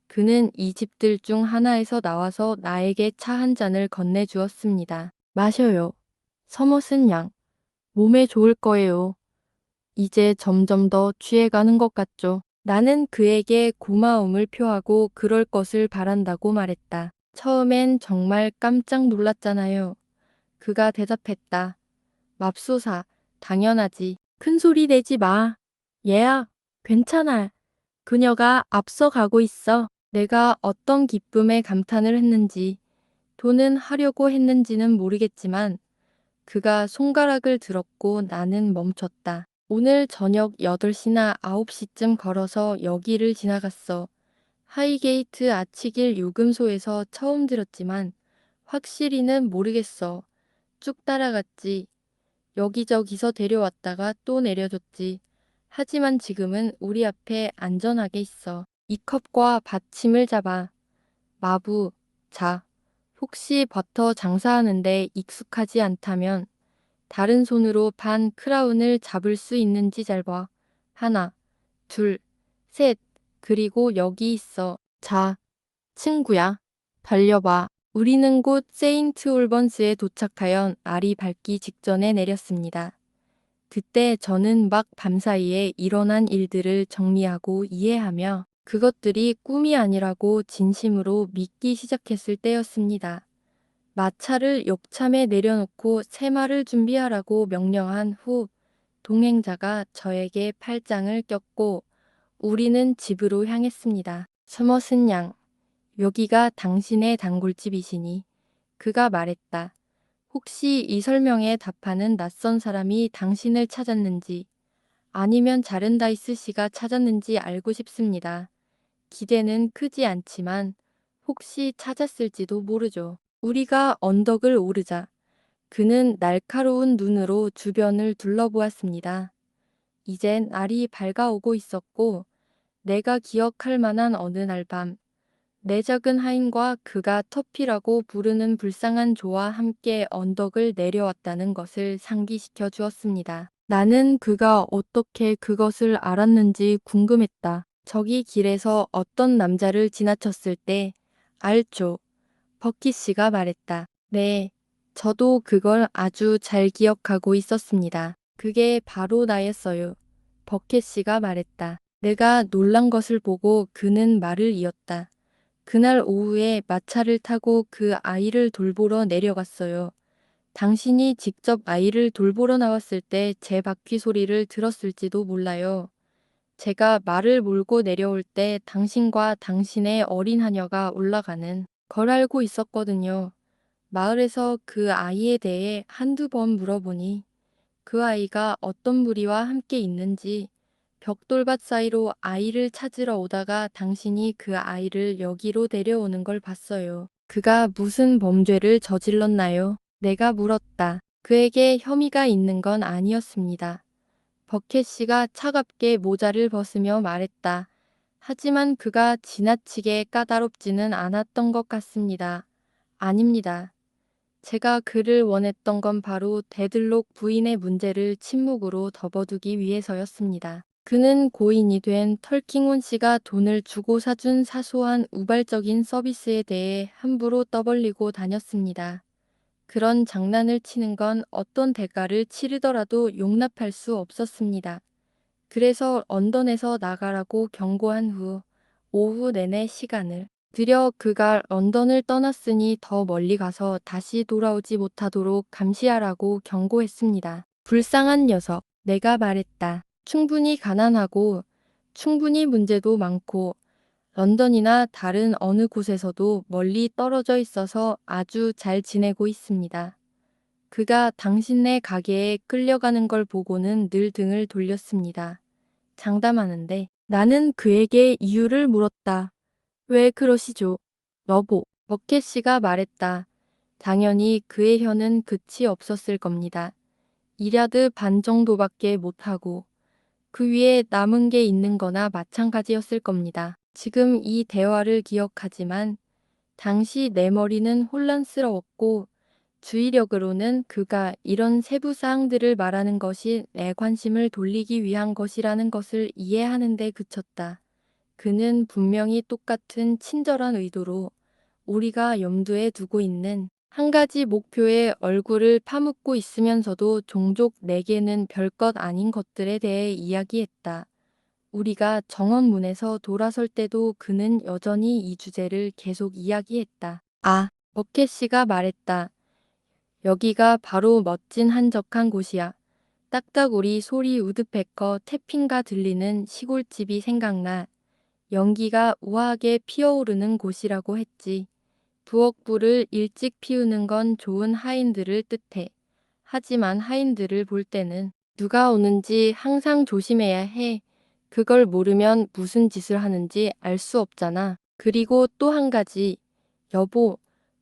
그는 이 집들 중 하나에서 나와서 나에게 차 한 잔을 건네주었습니다. 마셔요. 서머슨 양. 몸에 좋을 거예요. 이제 점점 더 취해가는 것 같죠. 나는 그에게 고마움을 표하고 그럴 것을 바란다고 말했다. 처음엔 정말 깜짝 놀랐잖아요. 그가 대답했다. 맙소사, 당연하지. 큰 소리 내지 마. 얘야, 괜찮아. 그녀가 앞서가고 있어. 내가 어떤 기쁨에 감탄을 했는지, 돈은 하려고 했는지는 모르겠지만 그가 손가락을 들었고 나는 멈췄다. 오늘 저녁 8시나 9시쯤 걸어서 여기를 지나갔어. 하이게이트 아치길 요금소에서 처음 들었지만 확실히는 모르겠어. 쭉 따라갔지. 여기저기서 데려왔다가 또 내려줬지. 하지만 지금은 우리 앞에 안전하게 있어. 이 컵과 받침을 잡아. 마부, 자, 혹시 버터 장사하는데 익숙하지 않다면 다른 손으로 반 크라운을 잡을 수 있는지 잘 봐. 하나, 둘, 셋, 그리고 여기 있어. 자, 친구야, 달려봐. 우리는 곧 세인트 올번스에 도착하여 알이 밝기 직전에 내렸습니다. 그때 저는 막 밤사이에 일어난 일들을 정리하고 이해하며 그것들이 꿈이 아니라고 진심으로 믿기 시작했을 때였습니다. 마차를 욕참에 내려놓고 새말을 준비하라고 명령한 후 동행자가 저에게 팔짱을 꼈고 우리는 집으로 향했습니다. 서머슨 양, 여기가 당신의 단골집이시니? 그가 말했다. 혹시 이 설명에 답하는 낯선 사람이 당신을 찾았는지 아니면 자른다이스 씨가 찾았는지 알고 싶습니다. 기대는 크지 않지만 혹시 찾았을지도 모르죠. 우리가 언덕을 오르자 그는 날카로운 눈으로 주변을 둘러보았습니다. 이젠 날이 밝아오고 있었고 내가 기억할 만한 어느 날 밤 내 작은 하인과 그가 터피라고 부르는 불쌍한 조와 함께 언덕을 내려왔다는 것을 상기시켜 주었습니다. 나는 그가 어떻게 그것을 알았는지 궁금했다. 저기 길에서 어떤 남자를 지나쳤을 때 알죠. 버키 씨가 말했다. 네, 저도 그걸 아주 잘 기억하고 있었습니다. 그게 바로 나였어요. 버켓 씨가 말했다. 내가 놀란 것을 보고 그는 말을 이었다. 그날 오후에 마차를 타고 그 아이를 돌보러 내려갔어요. 당신이 직접 아이를 돌보러 나왔을 때 제 바퀴 소리를 들었을지도 몰라요. 제가 말을 몰고 내려올 때 당신과 당신의 어린 하녀가 올라가는 걸 알고 있었거든요. 마을에서 그 아이에 대해 한두 번 물어보니 그 아이가 어떤 무리와 함께 있는지 벽돌밭 사이로 아이를 찾으러 오다가 당신이 그 아이를 여기로 데려오는 걸 봤어요. 그가 무슨 범죄를 저질렀나요? 내가 물었다. 그에게 혐의가 있는 건 아니었습니다. 버켓 씨가 차갑게 모자를 벗으며 말했다. 하지만 그가 지나치게 까다롭지는 않았던 것 같습니다. 아닙니다. 제가 그를 원했던 건 바로 데들록 부인의 문제를 침묵으로 덮어두기 위해서였습니다. 그는 고인이 된 털킹온 씨가 돈을 주고 사준 사소한 우발적인 서비스에 대해 함부로 떠벌리고 다녔습니다. 그런 장난을 치는 건 어떤 대가를 치르더라도 용납할 수 없었습니다. 그래서 런던에서 나가라고 경고한 후 오후 내내 시간을 들여 그가 런던을 떠났으니 더 멀리 가서 다시 돌아오지 못하도록 감시하라고 경고했습니다. 불쌍한 녀석, 내가 말했다. 충분히 가난하고 충분히 문제도 많고 런던이나 다른 어느 곳에서도 멀리 떨어져 있어서 아주 잘 지내고 있습니다. 그가 당신네 가게에 끌려가는 걸 보고는 늘 등을 돌렸습니다. 장담하는데 나는 그에게 이유를 물었다. 왜 그러시죠? 여보, 버켓 씨가 말했다. 당연히 그의 혀는 끝이 없었을 겁니다. 1야드 반 정도밖에 못하고 그 위에 남은 게 있는 거나 마찬가지였을 겁니다. 지금 이 대화를 기억하지만 당시 내 머리는 혼란스러웠고 주의력으로는 그가 이런 세부 사항들을 말하는 것이 내 관심을 돌리기 위한 것이라는 것을 이해하는 데 그쳤다. 그는 분명히 똑같은 친절한 의도로 우리가 염두에 두고 있는 한 가지 목표에 얼굴을 파묻고 있으면서도 종족 내게는 별것 아닌 것들에 대해 이야기했다. 우리가 정원문에서 돌아설 때도 그는 여전히 이 주제를 계속 이야기했다. 아, 버켓 씨가 말했다. 여기가 바로 멋진 한적한 곳이야. 딱딱우리 소리 우드페커 태핑가 들리는 시골집이 생각나. 연기가 우아하게 피어오르는 곳이라고 했지. 부엌불을 일찍 피우는 건 좋은 하인들을 뜻해. 하지만 하인들을 볼 때는 누가 오는지 항상 조심해야 해. 그걸 모르면 무슨 짓을 하는지 알 수 없잖아. 그리고 또 한 가지. 여보,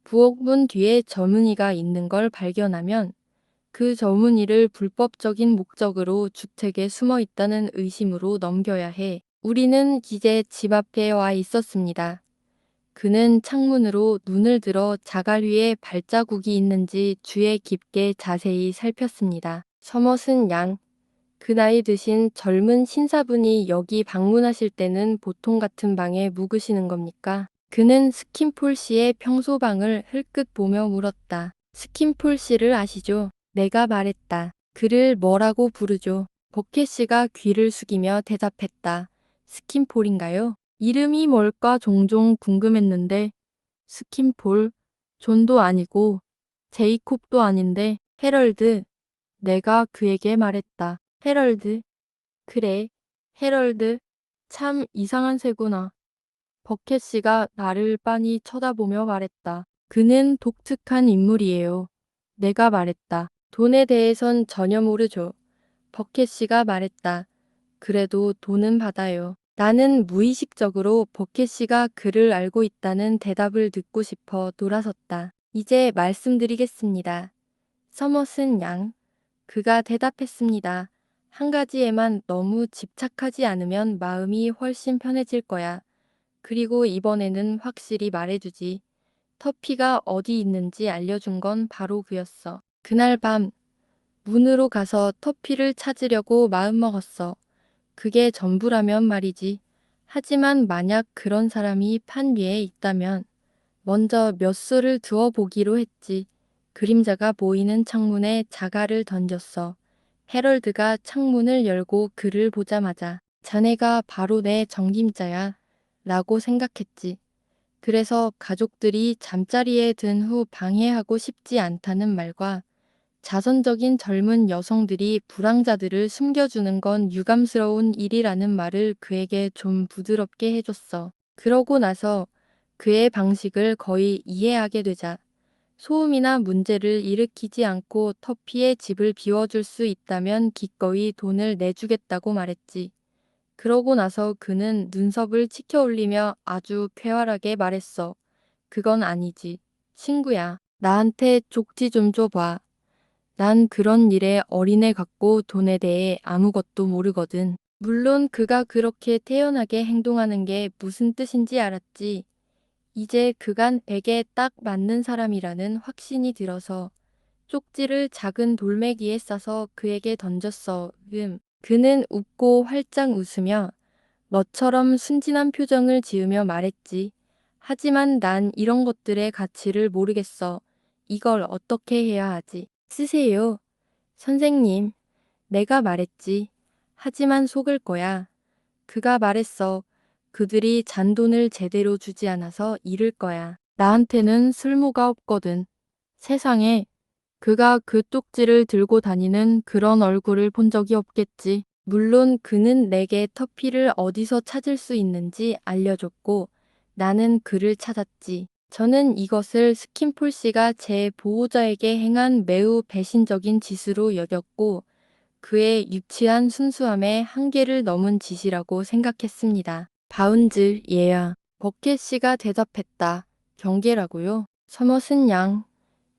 부엌문 뒤에 저문이가 있는 걸 발견하면 그 저문이를 불법적인 목적으로 주택에 숨어 있다는 의심으로 넘겨야 해. 우리는 이제 집 앞에 와 있었습니다. 그는 창문으로 눈을 들어 자갈 위에 발자국이 있는지 주의 깊게 자세히 살폈습니다. 서머슨 양, 그 나이 드신 젊은 신사분이 여기 방문하실 때는 보통 같은 방에 묵으시는 겁니까? 그는 스킨폴 씨의 평소방을 흘끗 보며 물었다. 스킨폴 씨를 아시죠? 내가 말했다. 그를 뭐라고 부르죠? 버켓 씨가 귀를 숙이며 대답했다. 스킨폴인가요? 이름이 뭘까 종종 궁금했는데 스킨폴, 존도 아니고 제이콥도 아닌데 헤럴드. 내가 그에게 말했다. 헤럴드. 그래, 헤럴드. 참 이상한 새구나. 버켓 씨가 나를 빤히 쳐다보며 말했다. 그는 독특한 인물이에요. 내가 말했다. 돈에 대해선 전혀 모르죠. 버켓 씨가 말했다. 그래도 돈은 받아요. 나는 무의식적으로 버켓 씨가 그를 알고 있다는 대답을 듣고 싶어 돌아섰다. 이제 말씀드리겠습니다. 서머슨 양. 그가 대답했습니다. 한 가지에만 너무 집착하지 않으면 마음이 훨씬 편해질 거야. 그리고 이번에는 확실히 말해주지. 터피가 어디 있는지 알려준 건 바로 그였어. 그날 밤 문으로 가서 터피를 찾으려고 마음먹었어. 그게 전부라면 말이지. 하지만 만약 그런 사람이 판 위에 있다면 먼저 몇 수를 두어 보기로 했지. 그림자가 보이는 창문에 자갈을 던졌어. 헤럴드가 창문을 열고 그를 보자마자 자네가 바로 내 적임자야 라고 생각했지. 그래서 가족들이 잠자리에 든 후 방해하고 싶지 않다는 말과 자선적인 젊은 여성들이 불황자들을 숨겨주는 건 유감스러운 일이라는 말을 그에게 좀 부드럽게 해줬어. 그러고 나서 그의 방식을 거의 이해하게 되자 소음이나 문제를 일으키지 않고 터피의 집을 비워줄 수 있다면 기꺼이 돈을 내주겠다고 말했지. 그러고 나서 그는 눈썹을 치켜 올리며 아주 쾌활하게 말했어. 그건 아니지. 친구야. 나한테 쪽지 좀 줘봐. 난 그런 일에 어린애 같고 돈에 대해 아무것도 모르거든. 물론 그가 그렇게 태연하게 행동하는 게 무슨 뜻인지 알았지. 이제 그간 베개에 딱 맞는 사람이라는 확신이 들어서 쪽지를 작은 돌멩이에 싸서 그에게 던졌어. 그는 웃고 활짝 웃으며 너처럼 순진한 표정을 지으며 말했지. 하지만 난 이런 것들의 가치를 모르겠어. 이걸 어떻게 해야 하지? 쓰세요. 선생님, 내가 말했지. 하지만 속을 거야. 그가 말했어. 그들이 잔돈을 제대로 주지 않아서 잃을 거야. 나한테는 쓸모가 없거든. 세상에, 그가 그 쪽지를 들고 다니는 그런 얼굴을 본 적이 없겠지. 물론 그는 내게 터피를 어디서 찾을 수 있는지 알려줬고 나는 그를 찾았지. 저는 이것을 스킨폴 씨가 제 보호자에게 행한 매우 배신적인 짓으로 여겼고 그의 유치한 순수함의 한계를 넘은 짓이라고 생각했습니다. 바운즈, 얘야. 버켓 씨가 대답했다. 경계라고요? 서머슨 양.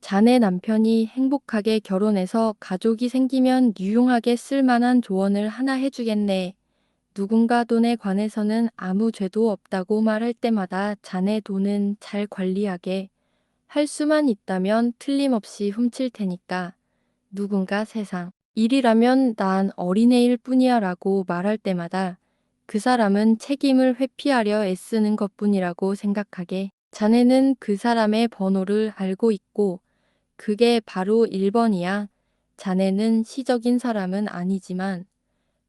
자네 남편이 행복하게 결혼해서 가족이 생기면 유용하게 쓸만한 조언을 하나 해주겠네. 누군가 돈에 관해서는 아무 죄도 없다고 말할 때마다 자네 돈은 잘 관리하게 할 수만 있다면 틀림없이 훔칠 테니까. 누군가 세상 일이라면 난 어린애일 뿐이야 라고 말할 때마다 그 사람은 책임을 회피하려 애쓰는 것뿐이라고 생각하게. 자네는 그 사람의 번호를 알고 있고 그게 바로 1번이야. 자네는 시적인 사람은 아니지만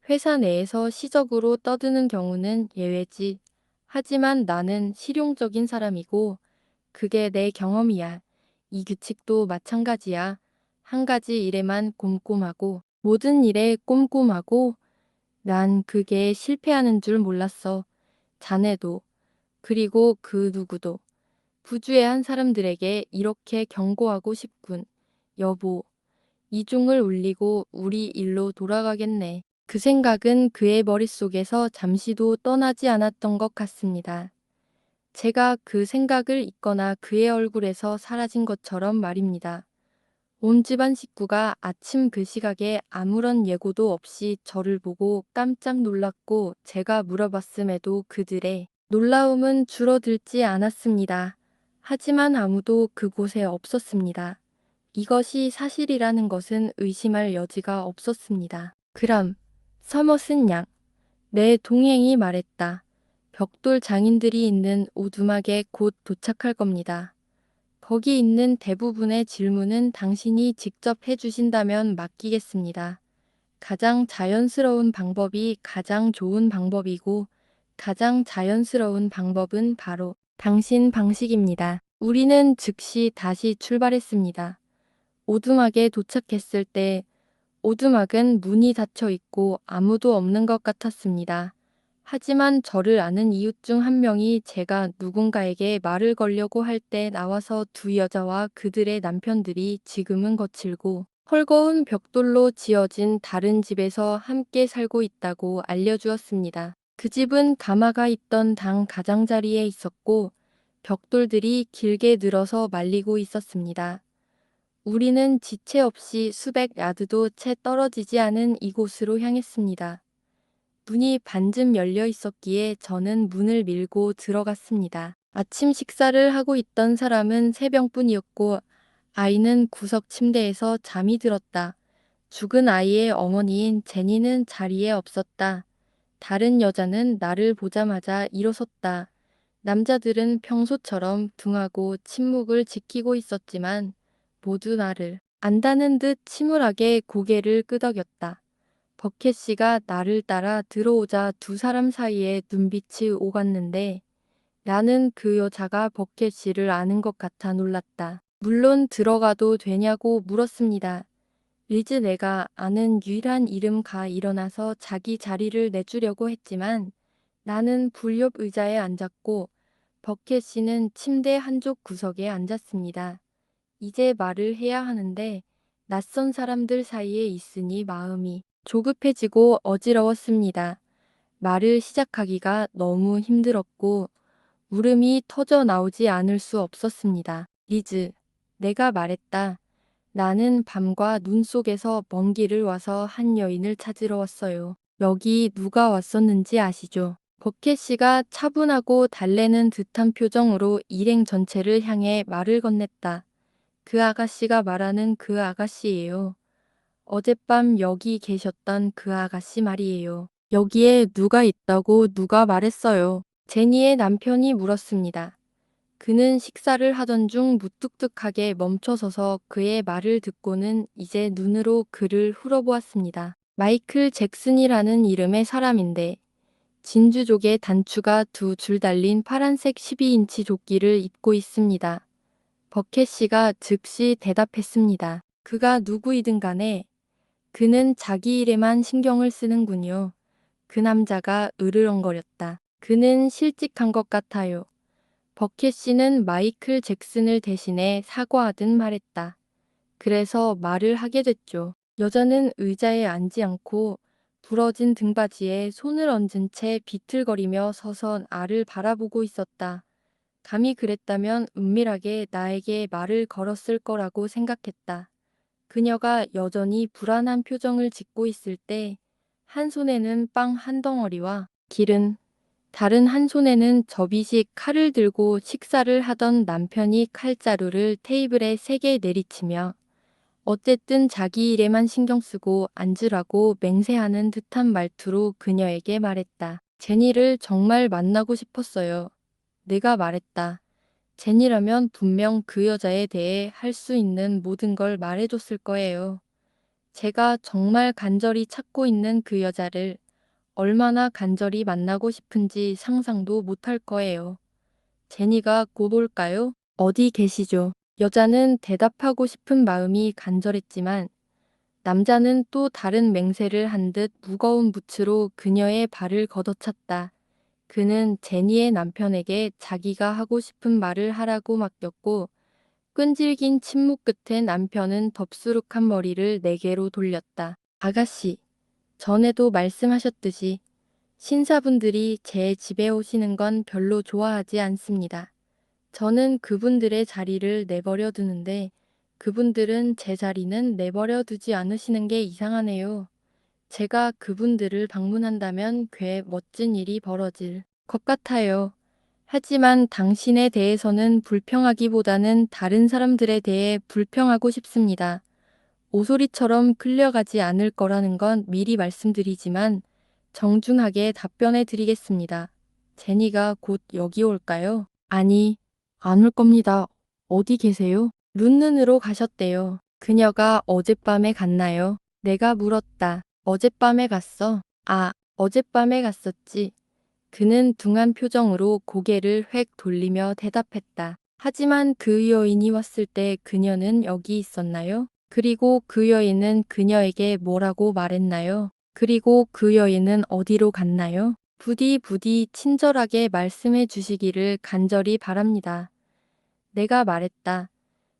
회사 내에서 시적으로 떠드는 경우는 예외지. 하지만 나는 실용적인 사람이고 그게 내 경험이야. 이 규칙도 마찬가지야. 한 가지 일에만 꼼꼼하고 모든 일에 꼼꼼하고 난 그게 실패하는 줄 몰랐어. 자네도 그리고 그 누구도. 부주의한 사람들에게 이렇게 경고하고 싶군. 여보, 이종을 울리고 우리 일로 돌아가겠네. 그 생각은 그의 머릿속에서 잠시도 떠나지 않았던 것 같습니다. 제가 그 생각을 잊거나 그의 얼굴에서 사라진 것처럼 말입니다. 온 집안 식구가 아침 그 시각에 아무런 예고도 없이 저를 보고 깜짝 놀랐고 제가 물어봤음에도 그들의 놀라움은 줄어들지 않았습니다. 하지만 아무도 그곳에 없었습니다. 이것이 사실이라는 것은 의심할 여지가 없었습니다. 그럼 서머슨 양, 내 동행이 말했다. 벽돌 장인들이 있는 오두막에 곧 도착할 겁니다. 거기 있는 대부분의 질문은 당신이 직접 해주신다면 맡기겠습니다. 가장 자연스러운 방법이 가장 좋은 방법이고 가장 자연스러운 방법은 바로 당신 방식입니다. 우리는 즉시 다시 출발했습니다. 오두막에 도착했을 때 오두막은 문이 닫혀 있고 아무도 없는 것 같았습니다. 하지만 저를 아는 이웃 중 한 명이 제가 누군가에게 말을 걸려고 할 때 나와서 두 여자와 그들의 남편들이 지금은 거칠고 헐거운 벽돌로 지어진 다른 집에서 함께 살고 있다고 알려주었습니다. 그 집은 가마가 있던 당 가장자리에 있었고 벽돌들이 길게 늘어서 말리고 있었습니다. 우리는 지체 없이 수백 야드도 채 떨어지지 않은 이곳으로 향했습니다. 문이 반쯤 열려 있었기에 저는 문을 밀고 들어갔습니다. 아침 식사를 하고 있던 사람은 세 명뿐이었고 아이는 구석 침대에서 잠이 들었다. 죽은 아이의 어머니인 제니는 자리에 없었다. 다른 여자는 나를 보자마자 일어섰다. 남자들은 평소처럼 둥하고 침묵을 지키고 있었지만 모두 나를 안다는 듯 침울하게 고개를 끄덕였다. 버켓 씨가 나를 따라 들어오자 두 사람 사이에 눈빛이 오갔는데 나는 그 여자가 버켓 씨를 아는 것 같아 놀랐다. 물론 들어가도 되냐고 물었습니다. 리즈 내가 아는 유일한 이름가 일어나서 자기 자리를 내주려고 했지만 나는 불옆 의자에 앉았고 버켓 씨는 침대 한쪽 구석에 앉았습니다. 이제 말을 해야 하는데 낯선 사람들 사이에 있으니 마음이 조급해지고 어지러웠습니다. 말을 시작하기가 너무 힘들었고 울음이 터져 나오지 않을 수 없었습니다. 리즈, 내가 말했다. 나는 밤과 눈 속에서 먼 길을 와서 한 여인을 찾으러 왔어요. 여기 누가 왔었는지 아시죠? 버켓 씨가 차분하고 달래는 듯한 표정으로 일행 전체를 향해 말을 건넸다. 그 아가씨가 말하는 그 아가씨예요. 어젯밤 여기 계셨던 그 아가씨 말이에요. 여기에 누가 있다고 누가 말했어요. 제니의 남편이 물었습니다. 그는 식사를 하던 중 무뚝뚝하게 멈춰서서 그의 말을 듣고는 이제 눈으로 그를 흘어보았습니다. 마이클 잭슨이라는 이름의 사람인데 진주족의 단추가 두 줄 달린 파란색 12인치 조끼를 입고 있습니다. 버켓 씨가 즉시 대답했습니다. 그가 누구이든 간에 그는 자기 일에만 신경을 쓰는군요. 그 남자가 으르렁거렸다. 그는 실직한 것 같아요. 버켓 씨는 마이클 잭슨을 대신해 사과하듯 말했다. 그래서 말을 하게 됐죠. 여자는 의자에 앉지 않고 부러진 등받이에 손을 얹은 채 비틀거리며 서서 알을 바라보고 있었다. 감히 그랬다면 은밀하게 나에게 말을 걸었을 거라고 생각했다. 그녀가 여전히 불안한 표정을 짓고 있을 때 한 손에는 빵 한 덩어리와 기른, 다른 한 손에는 접이식 칼을 들고 식사를 하던 남편이 칼자루를 테이블에 세게 내리치며 어쨌든 자기 일에만 신경 쓰고 앉으라고 맹세하는 듯한 말투로 그녀에게 말했다. 제니를 정말 만나고 싶었어요. 내가 말했다. 제니라면 분명 그 여자에 대해 할 수 있는 모든 걸 말해줬을 거예요. 제가 정말 간절히 찾고 있는 그 여자를 얼마나 간절히 만나고 싶은지 상상도 못할 거예요. 제니가 곧 올까요? 어디 계시죠? 여자는 대답하고 싶은 마음이 간절했지만 남자는 또 다른 맹세를 한 듯 무거운 붓으로 그녀의 발을 걷어찼다. 그는 제니의 남편에게 자기가 하고 싶은 말을 하라고 맡겼고 끈질긴 침묵 끝에 남편은 덥수룩한 머리를 내게로 돌렸다. 아가씨, 전에도 말씀하셨듯이 신사분들이 제 집에 오시는 건 별로 좋아하지 않습니다. 저는 그분들의 자리를 내버려 두는데 그분들은 제 자리는 내버려 두지 않으시는 게 이상하네요. 제가 그분들을 방문한다면 꽤 멋진 일이 벌어질 것 같아요. 하지만 당신에 대해서는 불평하기보다는 다른 사람들에 대해 불평하고 싶습니다. 오소리처럼 끌려가지 않을 거라는 건 미리 말씀드리지만 정중하게 답변해 드리겠습니다. 제니가 곧 여기 올까요? 아니, 안 올 겁니다. 어디 계세요? 룬눈으로 가셨대요. 그녀가 어젯밤에 갔나요? 내가 물었다. 어젯밤에 갔어. 아, 어젯밤에 갔었지. 그는 둥한 표정으로 고개를 획 돌리며 대답했다. 하지만 그 여인이 왔을 때 그녀는 여기 있었나요? 그리고 그 여인은 그녀에게 뭐라고 말했나요? 그리고 그 여인은 어디로 갔나요? 부디 친절하게 말씀해 주시기를 간절히 바랍니다. 내가 말했다.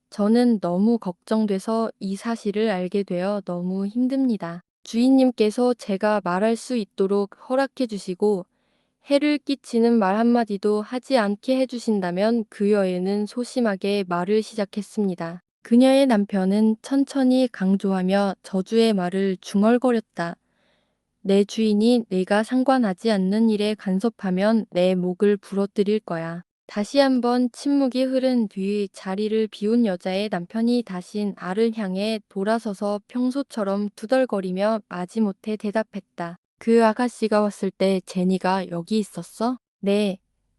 저는 너무 걱정돼서 이 사실을 알게 되어 너무 힘듭니다. 주인님께서 제가 말할 수 있도록 허락해 주시고 해를 끼치는 말 한마디도 하지 않게 해주신다면 그 여인은 소심하게 말을 시작했습니다. 그녀의 남편은 천천히 강조하며 저주의 말을 중얼거렸다. 내 주인이 내가 상관하지 않는 일에 간섭하면 내 목을 부러뜨릴 거야. 다시 한번 침묵이 흐른 뒤 자리를 비운 여자의 남편이 다신 알을 향해 돌아서서 평소처럼 투덜거리며 마지못해 대답했다. 그 아가씨가 왔을 때 제니가 여기 있었어? 네.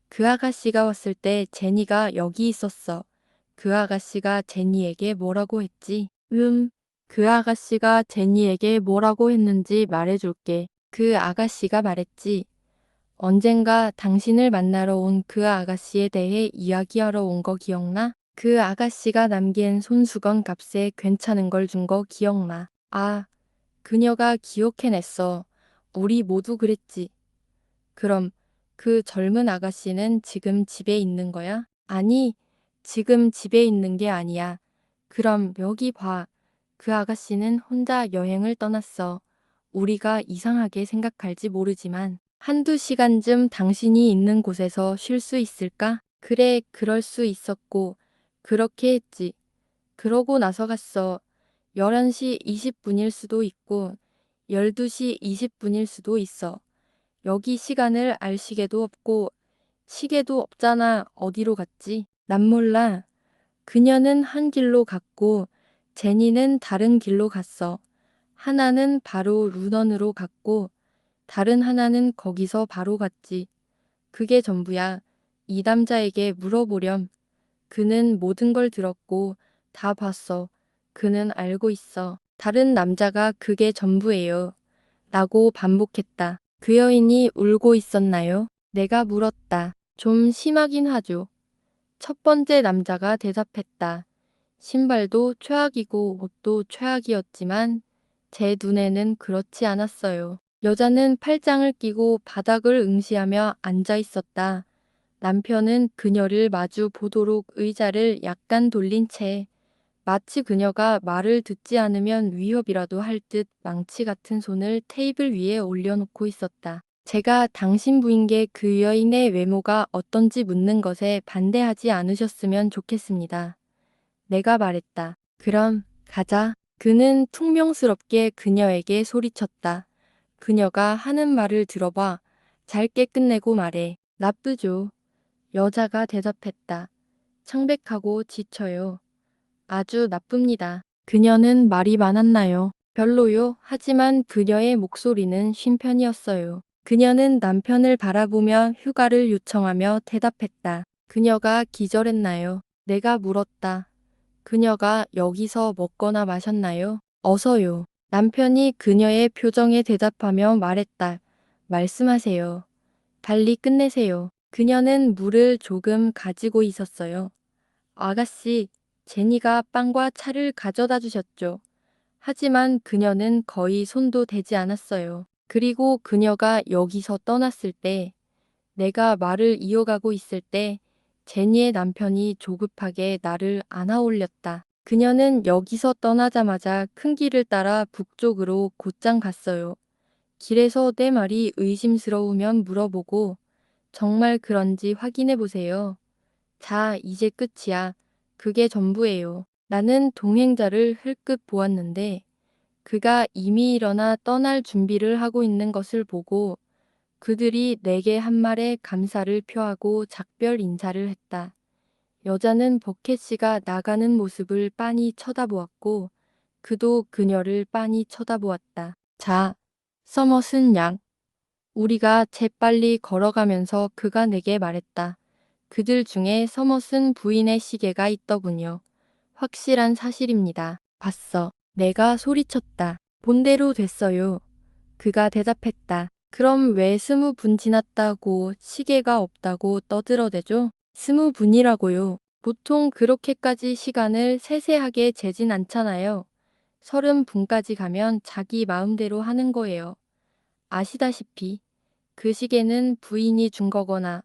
그 아가씨가 왔을 때 제니가 여기 있었어. 그 아가씨가 제니에게 뭐라고 했지? 그 아가씨가 제니에게 뭐라고 했는지 말해줄게. 그 아가씨가 말했지. 언젠가 당신을 만나러 온 그 아가씨에 대해 이야기하러 온 거 기억나? 그 아가씨가 남긴 손수건 값에 괜찮은 걸 준 거 기억나? 아, 그녀가 기억해냈어. 우리 모두 그랬지. 그럼 그 젊은 아가씨는 지금 집에 있는 거야? 아니, 지금 집에 있는 게 아니야. 그럼 여기 봐. 그 아가씨는 혼자 여행을 떠났어. 우리가 이상하게 생각할지 모르지만 한두 시간쯤 당신이 있는 곳에서 쉴 수 있을까? 그래, 그럴 수 있었고, 그렇게 했지. 그러고 나서 갔어. 11시 20분일 수도 있고, 12시 20분일 수도 있어. 여기 시간을 알 시계도 없고, 시계도 없잖아. 어디로 갔지? 난 몰라. 그녀는 한 길로 갔고, 제니는 다른 길로 갔어. 하나는 바로 루넌으로 갔고, 다른 하나는 거기서 바로 갔지. 그게 전부야. 이 남자에게 물어보렴. 그는 모든 걸 들었고, 다 봤어. 그는 알고 있어. 다른 남자가 그게 전부예요. 라고 반복했다. 그 여인이 울고 있었나요? 내가 물었다. 좀 심하긴 하죠. 첫 번째 남자가 대답했다. 신발도 최악이고 옷도 최악이었지만 제 눈에는 그렇지 않았어요. 여자는 팔짱을 끼고 바닥을 응시하며 앉아 있었다. 남편은 그녀를 마주 보도록 의자를 약간 돌린 채 마치 그녀가 말을 듣지 않으면 위협이라도 할 듯 망치 같은 손을 테이블 위에 올려놓고 있었다. 제가 당신 부인께 그 여인의 외모가 어떤지 묻는 것에 반대하지 않으셨으면 좋겠습니다. 내가 말했다. 그럼 가자. 그는 퉁명스럽게 그녀에게 소리쳤다. 그녀가 하는 말을 들어봐. 짧게 끝내고 말해. 나쁘죠. 여자가 대답했다. 창백하고 지쳐요. 아주 나쁩니다. 그녀는 말이 많았나요? 별로요. 하지만 그녀의 목소리는 쉰 편이었어요. 그녀는 남편을 바라보며 휴가를 요청하며 대답했다. 그녀가 기절했나요? 내가 물었다. 그녀가 여기서 먹거나 마셨나요? 어서요. 남편이 그녀의 표정에 대답하며 말했다. 말씀하세요. 빨리 끝내세요. 그녀는 물을 조금 가지고 있었어요. 아가씨, 제니가 빵과 차를 가져다 주셨죠. 하지만 그녀는 거의 손도 대지 않았어요. 그리고 그녀가 여기서 떠났을 때, 내가 말을 이어가고 있을 때, 제니의 남편이 조급하게 나를 안아 올렸다. 그녀는 여기서 떠나자마자 큰 길을 따라 북쪽으로 곧장 갔어요. 길에서 내 말이 의심스러우면 물어보고, 정말 그런지 확인해 보세요. 자, 이제 끝이야. 그게 전부예요. 나는 동행자를 흘끗 보았는데 그가 이미 일어나 떠날 준비를 하고 있는 것을 보고 그들이 내게 한 말에 감사를 표하고 작별 인사를 했다. 여자는 버켓 씨가 나가는 모습을 빤히 쳐다보았고 그도 그녀를 빤히 쳐다보았다. 자, 서머슨 양. 우리가 재빨리 걸어가면서 그가 내게 말했다. 그들 중에 서머슨 부인의 시계가 있더군요. 확실한 사실입니다. 봤어. 내가 소리쳤다. 본대로 됐어요. 그가 대답했다. 그럼 왜 20분 지났다고 시계가 없다고 떠들어대죠? 20분이라고요. 보통 그렇게까지 시간을 세세하게 재진 않잖아요. 30분까지 가면 자기 마음대로 하는 거예요. 아시다시피 그 시계는 부인이 준 거거나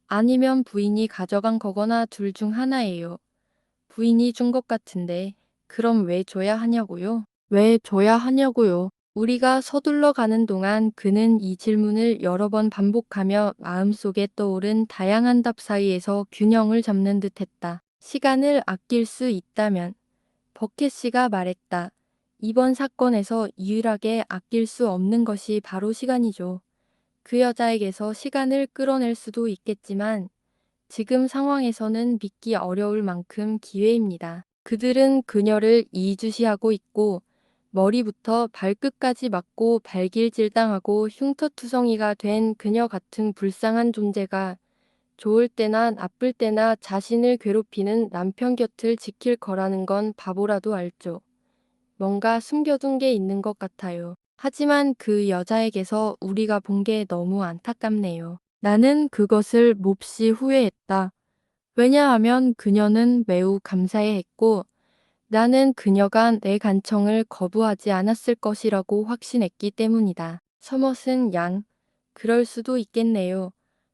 아니면 부인이 가져간 거거나 둘 중 하나예요. 부인이 준 것 같은데 그럼 왜 줘야 하냐고요? 왜 줘야 하냐고요? 우리가 서둘러 가는 동안 그는 이 질문을 여러 번 반복하며 마음속에 떠오른 다양한 답 사이에서 균형을 잡는 듯했다. 시간을 아낄 수 있다면 버켓 씨가 말했다. 이번 사건에서 유일하게 아낄 수 없는 것이 바로 시간이죠. 그 여자에게서 시간을 끌어낼 수도 있겠지만 지금 상황에서는 믿기 어려울 만큼 기회입니다. 그들은 그녀를 이주시하고 있고 머리부터 발끝까지 맞고 발길질당하고 흉터투성이가 된 그녀 같은 불쌍한 존재가 좋을 때나 나쁠 때나 자신을 괴롭히는 남편 곁을 지킬 거라는 건 바보라도 알죠. 뭔가 숨겨둔 게 있는 것 같아요. 하지만 그 여자에게서 우리가 본 게 너무 안타깝네요. 나는 그것을 몹시 후회했다. 왜냐하면 그녀는 매우 감사해했고 나는 그녀가 내 간청을 거부하지 않았을 것이라고 확신했기 때문이다. 서머슨 양, 그럴 수도 있겠네요.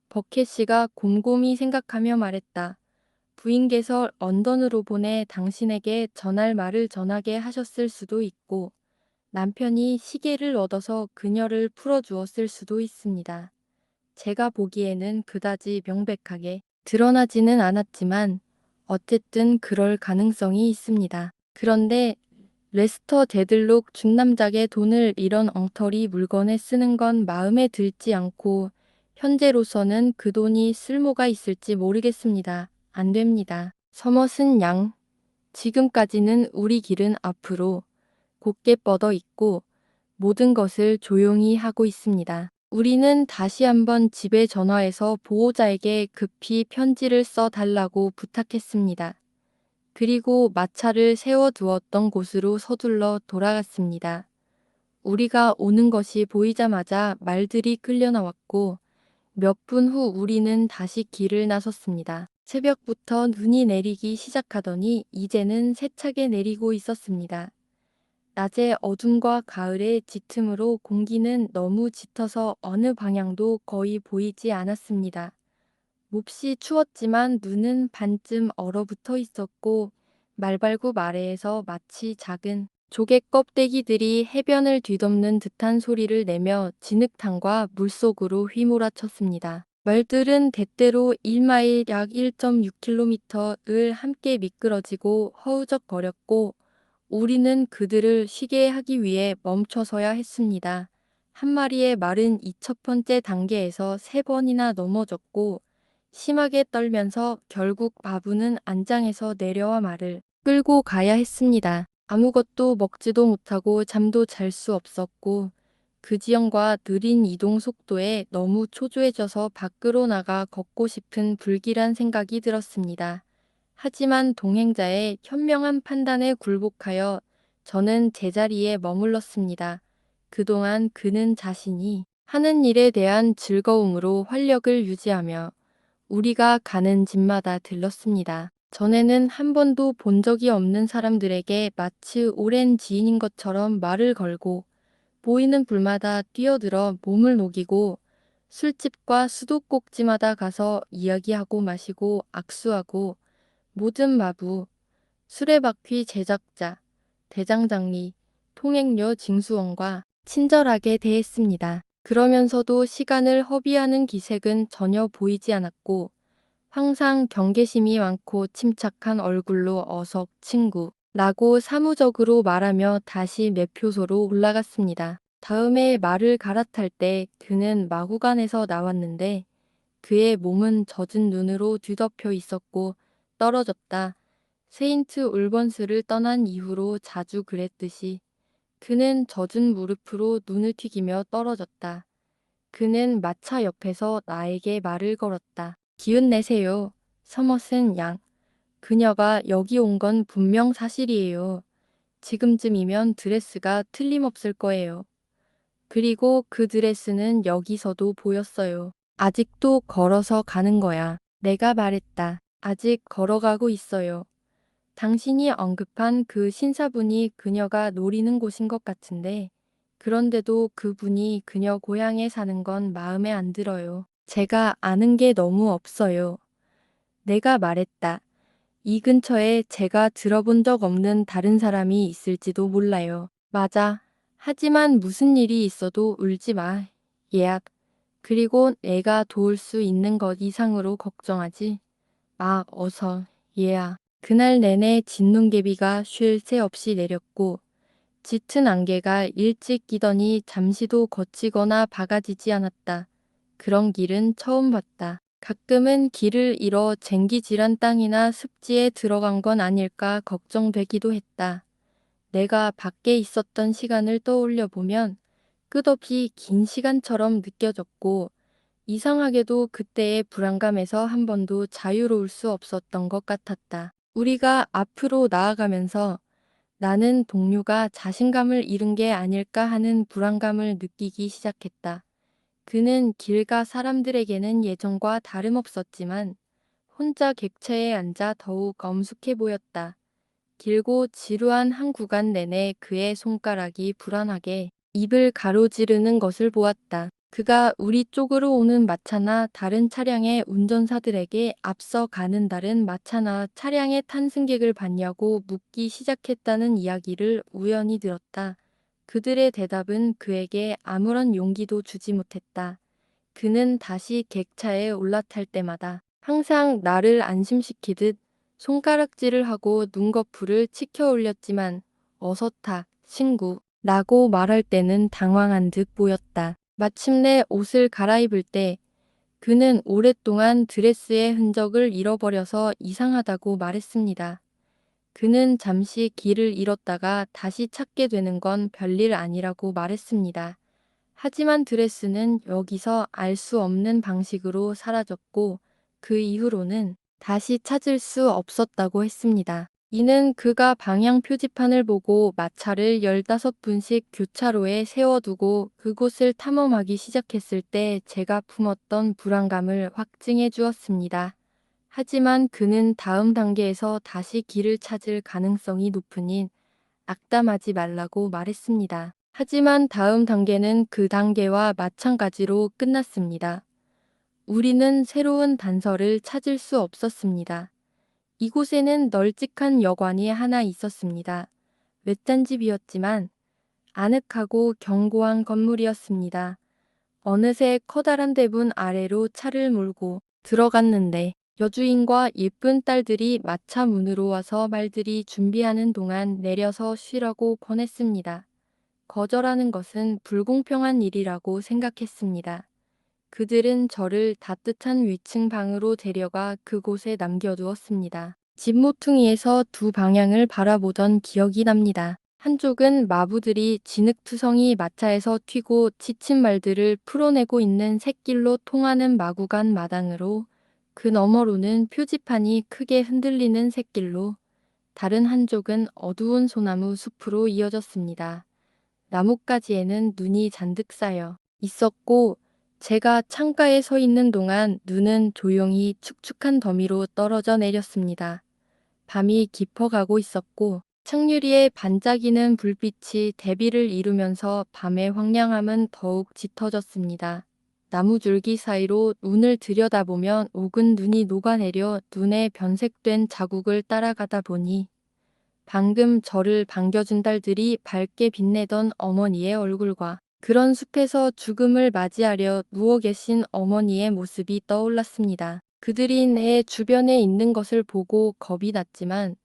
버켓 씨가 곰곰이 생각하며 말했다. 부인께서 런던으로 보내 당신에게 전할 말을 전하게 하셨을 수도 있고, 남편이 시계를 얻어서 그녀를 풀어주었을 수도 있습니다. 제가 보기에는 그다지 명백하게 드러나지는 않았지만 어쨌든 그럴 가능성이 있습니다. 그런데 레스터 데들록 중남작의 돈을 이런 엉터리 물건에 쓰는 건 마음에 들지 않고 현재로서는 그 돈이 쓸모가 있을지 모르겠습니다. 안 됩니다. 서머슨 양, 지금까지는 우리 길은 앞으로 곧게 뻗어 있고 모든 것을 조용히 하고 있습니다. 우리는 다시 한번 집에 전화해서 보호자에게 급히 편지를 써 달라고 부탁했습니다. 그리고 마차를 세워두었던 곳으로 서둘러 돌아갔습니다. 우리가 오는 것이 보이자마자 말들이 끌려 나왔고 몇 분 후 우리는 다시 길을 나섰습니다. 새벽부터 눈이 내리기 시작하더니 이제는 세차게 내리고 있었습니다. 낮의 어둠과 가을의 짙음으로 공기는 너무 짙어서 어느 방향도 거의 보이지 않았습니다. 몹시 추웠지만 눈은 반쯤 얼어붙어 있었고 말발굽 아래에서 마치 작은 조개 껍데기들이 해변을 뒤덮는 듯한 소리를 내며 진흙탕과 물속으로 휘몰아쳤습니다. 말들은 때때로 1마일 약 1.6km를 함께 미끄러지고 허우적거렸고 우리는 그들을 쉬게 하기 위해 멈춰서야 했습니다. 한 마리의 말은 이 첫 번째 단계에서 3번이나 넘어졌고 심하게 떨면서 결국 바보는 안장에서 내려와 말을 끌고 가야 했습니다. 아무것도 먹지도 못하고 잠도 잘 수 없었고 그 지형과 느린 이동 속도에 너무 초조해져서 밖으로 나가 걷고 싶은 불길한 생각이 들었습니다. 하지만 동행자의 현명한 판단에 굴복하여 저는 제자리에 머물렀습니다. 그동안 그는 자신이 하는 일에 대한 즐거움으로 활력을 유지하며 우리가 가는 집마다 들렀습니다. 전에는 한 번도 본 적이 없는 사람들에게 마치 오랜 지인인 것처럼 말을 걸고 보이는 불마다 뛰어들어 몸을 녹이고 술집과 수도꼭지마다 가서 이야기하고 마시고 악수하고 모든 마부, 수레바퀴 제작자, 대장장리, 통행료 징수원과 친절하게 대했습니다. 그러면서도 시간을 허비하는 기색은 전혀 보이지 않았고 항상 경계심이 많고 침착한 얼굴로 어석 친구 라고 사무적으로 말하며 다시 매표소로 올라갔습니다. 다음에 말을 갈아탈 때 그는 마구간에서 나왔는데 그의 몸은 젖은 눈으로 뒤덮여 있었고 떨어졌다. 세인트 울번스를 떠난 이후로 자주 그랬듯이 그는 젖은 무릎으로 눈을 튀기며 떨어졌다. 그는 마차 옆에서 나에게 말을 걸었다. 기운 내세요. 서머슨 양. 그녀가 여기 온 건 분명 사실이에요. 지금쯤이면 드레스가 틀림없을 거예요. 그리고 그 드레스는 여기서도 보였어요. 아직도 걸어서 가는 거야. 내가 말했다. 아직 걸어가고 있어요. 당신이 언급한 그 신사분이 그녀가 노리는 곳인 것 같은데 그런데도 그분이 그녀 고향에 사는 건 마음에 안 들어요. 제가 아는 게 너무 없어요. 내가 말했다. 이 근처에 제가 들어본 적 없는 다른 사람이 있을지도 몰라요. 맞아. 하지만 무슨 일이 있어도 울지 마. 예약. 그리고 내가 도울 수 있는 것 이상으로 걱정하지. 어서. 얘야. 그날 내내 진눈개비가 쉴 새 없이 내렸고 짙은 안개가 일찍 끼더니 잠시도 거치거나 박아지지 않았다. 그런 길은 처음 봤다. 가끔은 길을 잃어 쟁기질한 땅이나 습지에 들어간 건 아닐까 걱정되기도 했다. 내가 밖에 있었던 시간을 떠올려 보면 끝없이 긴 시간처럼 느껴졌고 이상하게도 그때의 불안감에서 한 번도 자유로울 수 없었던 것 같았다. 우리가 앞으로 나아가면서 나는 동료가 자신감을 잃은 게 아닐까 하는 불안감을 느끼기 시작했다. 그는 길가 사람들에게는 예전과 다름없었지만 혼자 객체에 앉아 더욱 엄숙해 보였다. 길고 지루한 한 구간 내내 그의 손가락이 불안하게 입을 가로지르는 것을 보았다. 그가 우리 쪽으로 오는 마차나 다른 차량의 운전사들에게 앞서 가는 다른 마차나 차량에 탄 승객을 봤냐고 묻기 시작했다는 이야기를 우연히 들었다. 그들의 대답은 그에게 아무런 용기도 주지 못했다. 그는 다시 객차에 올라탈 때마다 항상 나를 안심시키듯 손가락질을 하고 눈꺼풀을 치켜 올렸지만 어서 타, 친구 라고 말할 때는 당황한 듯 보였다. 마침내 옷을 갈아입을 때 그는 오랫동안 드레스의 흔적을 잃어버려서 이상하다고 말했습니다. 그는 잠시 길을 잃었다가 다시 찾게 되는 건 별일 아니라고 말했습니다. 하지만 드레스는 여기서 알 수 없는 방식으로 사라졌고 그 이후로는 다시 찾을 수 없었다고 했습니다. 이는 그가 방향 표지판을 보고 마차를 15분씩 교차로에 세워두고 그곳을 탐험하기 시작했을 때 제가 품었던 불안감을 확증해 주었습니다. 하지만 그는 다음 단계에서 다시 길을 찾을 가능성이 높으니 악담하지 말라고 말했습니다. 하지만 다음 단계는 그 단계와 마찬가지로 끝났습니다. 우리는 새로운 단서를 찾을 수 없었습니다. 이곳에는 널찍한 여관이 하나 있었습니다. 외딴집이었지만 아늑하고 견고한 건물이었습니다. 어느새 커다란 대문 아래로 차를 몰고 들어갔는데 여주인과 예쁜 딸들이 마차 문으로 와서 말들이 준비하는 동안 내려서 쉬라고 권했습니다. 거절하는 것은 불공평한 일이라고 생각했습니다. 그들은 저를 따뜻한 위층 방으로 데려가 그곳에 남겨두었습니다. 집 모퉁이에서 두 방향을 바라보던 기억이 납니다. 한쪽은 마부들이 진흙투성이 마차에서 튀고 지친 말들을 풀어내고 있는 샛길로 통하는 마구간 마당으로, 그 너머로는 표지판이 크게 흔들리는 샛길로, 다른 한쪽은 어두운 소나무 숲으로 이어졌습니다. 나뭇가지에는 눈이 잔뜩 쌓여 있었고 제가 창가에 서 있는 동안 눈은 조용히 축축한 더미로 떨어져 내렸습니다. 밤이 깊어가고 있었고 창유리에 반짝이는 불빛이 대비를 이루면서 밤의 황량함은 더욱 짙어졌습니다. 나무줄기 사이로 눈을 들여다보면 옥은 눈이 녹아내려 눈에 변색된 자국을 따라가다 보니 방금 저를 반겨준 딸들이 밝게 빛내던 어머니의 얼굴과 그런 숲에서 죽음을 맞이하려 누워 계신 어머니의 모습이 떠올랐습니다. 그들이 내 주변에 있는 것을 보고 겁이 났지만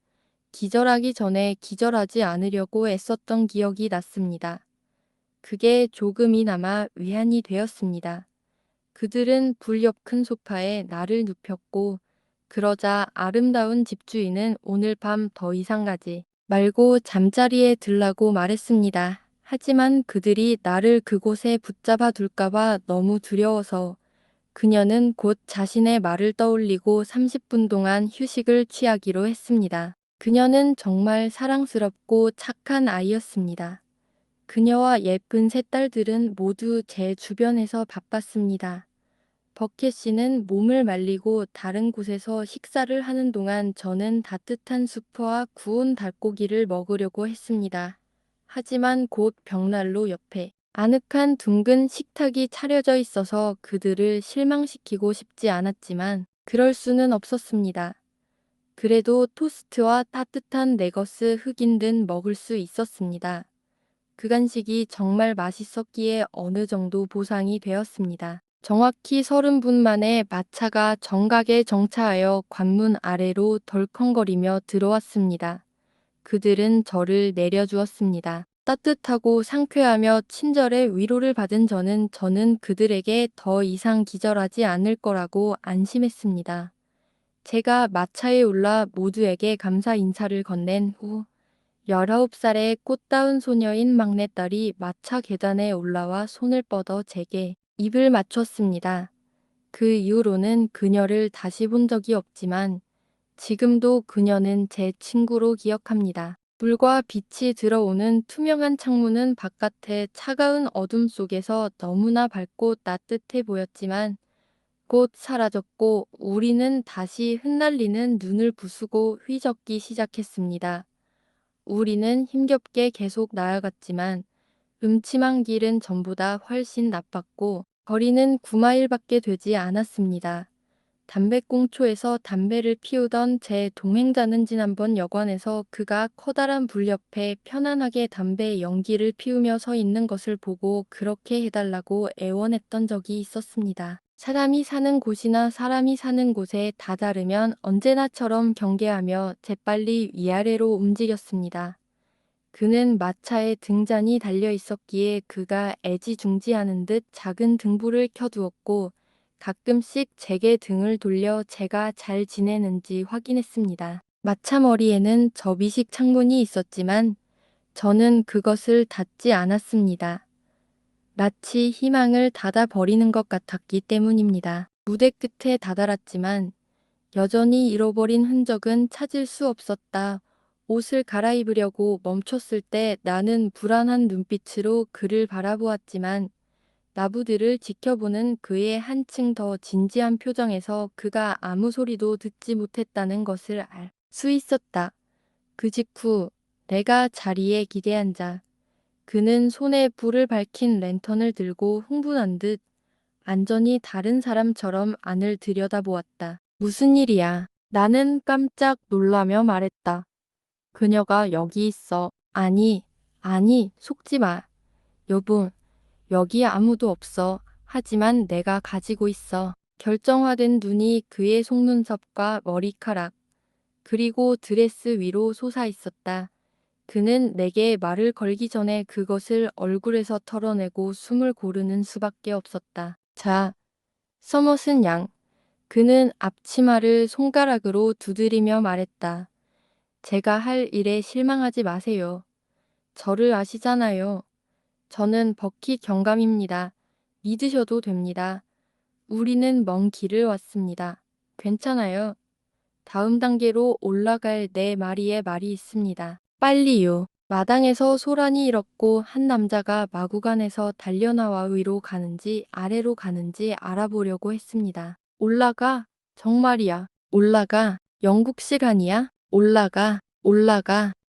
기절하기 전에 기절하지 않으려고 애썼던 기억이 났습니다. 그게 조금이나마 위안이 되었습니다. 그들은 불 옆 큰 소파에 나를 눕혔고 그러자 아름다운 집주인은 오늘 밤 더 이상 가지 말고 잠자리에 들라고 말했습니다. 하지만 그들이 나를 그곳에 붙잡아 둘까봐 너무 두려워서 그녀는 곧 자신의 말을 떠올리고 30분 동안 휴식을 취하기로 했습니다. 그녀는 정말 사랑스럽고 착한 아이였습니다. 그녀와 예쁜 세 딸들은 모두 제 주변에서 바빴습니다. 버켓 씨는 몸을 말리고 다른 곳에서 식사를 하는 동안 저는 따뜻한 수프와 구운 닭고기를 먹으려고 했습니다. 하지만 곧 벽난로 옆에 아늑한 둥근 식탁이 차려져 있어서 그들을 실망시키고 싶지 않았지만 그럴 수는 없었습니다. 그래도 토스트와 따뜻한 네거스 흑인 든 먹을 수 있었습니다. 그 간식이 정말 맛있었기에 어느 정도 보상이 되었습니다. 정확히 30분 만에 마차가 정각에 정차하여 관문 아래로 덜컹거리며 들어왔습니다. 그들은 저를 내려주었습니다. 따뜻하고 상쾌하며 친절의 위로를 받은 저는 그들에게 더 이상 기절하지 않을 거라고 안심했습니다. 제가 마차에 올라 모두에게 감사 인사를 건넨 후 19살의 꽃다운 소녀인 막내딸이 마차 계단에 올라와 손을 뻗어 제게 입을 맞췄습니다. 그 이후로는 그녀를 다시 본 적이 없지만 지금도 그녀는 제 친구로 기억합니다. 불과 빛이 들어오는 투명한 창문은 바깥의 차가운 어둠 속에서 너무나 밝고 따뜻해 보였지만 곧 사라졌고 우리는 다시 흩날리는 눈을 부수고 휘젓기 시작했습니다. 우리는 힘겹게 계속 나아갔지만 음침한 길은 전보다 훨씬 나빴고 거리는 9마일밖에 되지 않았습니다. 담배꽁초에서 담배를 피우던 제 동행자는 지난번 여관에서 그가 커다란 불 옆에 편안하게 담배 연기를 피우며 서 있는 것을 보고 그렇게 해달라고 애원했던 적이 있었습니다. 사람이 사는 곳이나 사람이 사는 곳에 다 다르면 언제나처럼 경계하며 재빨리 위아래로 움직였습니다. 그는 마차에 등잔이 달려 있었기에 그가 애지중지하는 듯 작은 등불을 켜두었고 가끔씩 제게 등을 돌려 제가 잘 지내는지 확인했습니다. 마차 머리에는 접이식 창문이 있었지만 저는 그것을 닫지 않았습니다. 마치 희망을 닫아버리는 것 같았기 때문입니다. 무대 끝에 다다랐지만 여전히 잃어버린 흔적은 찾을 수 없었다. 옷을 갈아입으려고 멈췄을 때 나는 불안한 눈빛으로 그를 바라보았지만 나부들을 지켜보는 그의 한층 더 진지한 표정에서 그가 아무 소리도 듣지 못했다는 것을 알 수 있었다. 그 직후 내가 자리에 기대앉아 그는 손에 불을 밝힌 랜턴을 들고 흥분한 듯 안전히 다른 사람처럼 안을 들여다보았다. 무슨 일이야? 나는 깜짝 놀라며 말했다. 그녀가 여기 있어. 아니, 속지 마. 여보, 여기 아무도 없어. 하지만 내가 가지고 있어. 결정화된 눈이 그의 속눈썹과 머리카락, 그리고 드레스 위로 솟아 있었다. 그는 내게 말을 걸기 전에 그것을 얼굴에서 털어내고 숨을 고르는 수밖에 없었다. 자, 서머슨 양. 그는 앞치마를 손가락으로 두드리며 말했다. 제가 할 일에 실망하지 마세요. 저를 아시잖아요. 저는 버킷 경감입니다. 믿으셔도 됩니다. 우리는 먼 길을 왔습니다. 괜찮아요. 다음 단계로 올라갈 네 마리의 말이 있습니다. 빨리요. 마당에서 소란이 일었고 한 남자가 마구간에서 달려나와 위로 가는지 아래로 가는지 알아보려고 했습니다. 올라가. 정말이야. 올라가. 영국 시간이야. 올라가.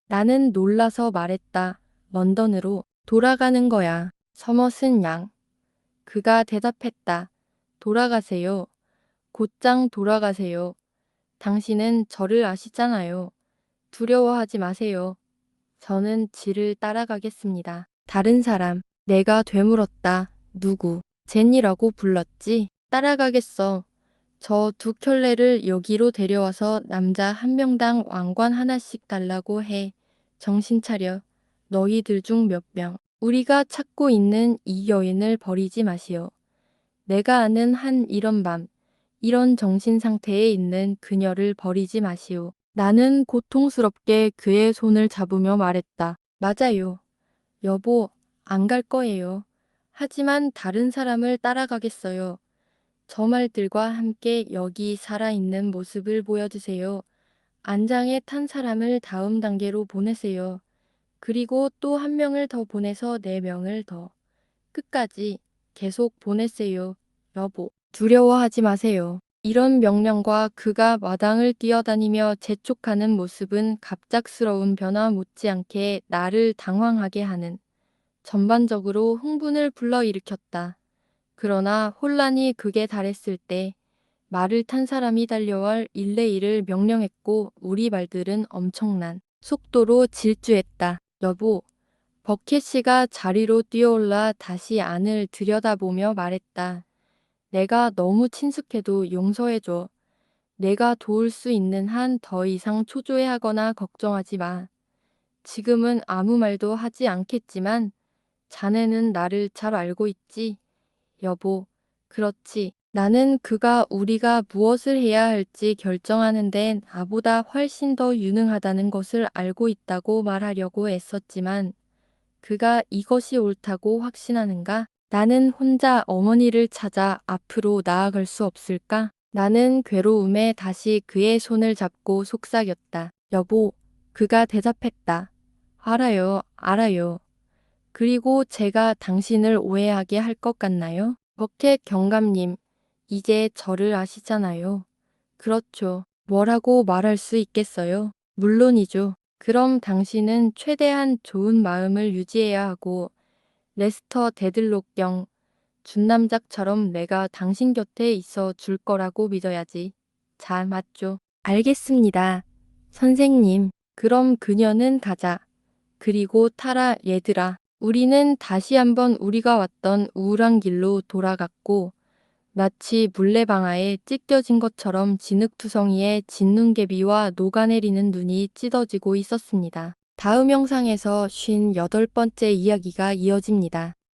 나는 놀라서 말했다. 런던으로 돌아가는 거야. 서머슨 양. 그가 대답했다. 돌아가세요. 곧장 돌아가세요. 당신은 저를 아시잖아요. 두려워하지 마세요. 저는 지를 따라가겠습니다. 다른 사람, 내가 되물었다. 누구? 제니라고 불렀지? 따라가겠어. 저 두 켤레를 여기로 데려와서 남자 한 명당 왕관 하나씩 달라고 해. 정신 차려. 너희들 중 몇 명. 우리가 찾고 있는 이 여인을 버리지 마시오. 내가 아는 한 이런 밤, 이런 정신 상태에 있는 그녀를 버리지 마시오. 나는 고통스럽게 그의 손을 잡으며 말했다. 맞아요. 여보, 안 갈 거예요. 하지만 다른 사람을 따라가겠어요. 저 말들과 함께 여기 살아있는 모습을 보여주세요. 안장에 탄 사람을 다음 단계로 보내세요. 그리고 또 한 명을 더 보내서 네 명을 더. 끝까지 계속 보내세요. 여보, 두려워하지 마세요. 이런 명령과 그가 마당을 뛰어다니며 재촉하는 모습은 갑작스러운 변화 못지않게 나를 당황하게 하는 전반적으로 흥분을 불러일으켰다. 그러나 혼란이 극에 달했을 때 말을 탄 사람이 달려와 1대1을 명령했고 우리 말들은 엄청난 속도로 질주했다. 여보, 버켓씨가 자리로 뛰어올라 다시 안을 들여다보며 말했다. 내가 너무 친숙해도 용서해줘. 내가 도울 수 있는 한 더 이상 초조해하거나 걱정하지 마. 지금은 아무 말도 하지 않겠지만 자네는 나를 잘 알고 있지? 여보, 그렇지. 나는 그가 우리가 무엇을 해야 할지 결정하는 데 나보다 훨씬 더 유능하다는 것을 알고 있다고 말하려고 애썼지만 그가 이것이 옳다고 확신하는가? 나는 혼자 어머니를 찾아 앞으로 나아갈 수 없을까? 나는 괴로움에 다시 그의 손을 잡고 속삭였다. 여보, 그가 대답했다. 알아요. 그리고 제가 당신을 오해하게 할 것 같나요? 버켓 경감님, 이제 저를 아시잖아요. 그렇죠. 뭐라고 말할 수 있겠어요? 물론이죠. 그럼 당신은 최대한 좋은 마음을 유지해야 하고 레스터 데들록경 준남작처럼 내가 당신 곁에 있어 줄 거라고 믿어야지. 자, 맞죠? 알겠습니다. 선생님. 그럼 그녀는 가자. 그리고 타라 얘들아. 우리는 다시 한번 우리가 왔던 우울한 길로 돌아갔고 마치 물레방아에 찢겨진 것처럼 진흙투성이에 진눈개비와 녹아내리는 눈이 찢어지고 있었습니다. 다음 영상에서 58번째 이야기가 이어집니다.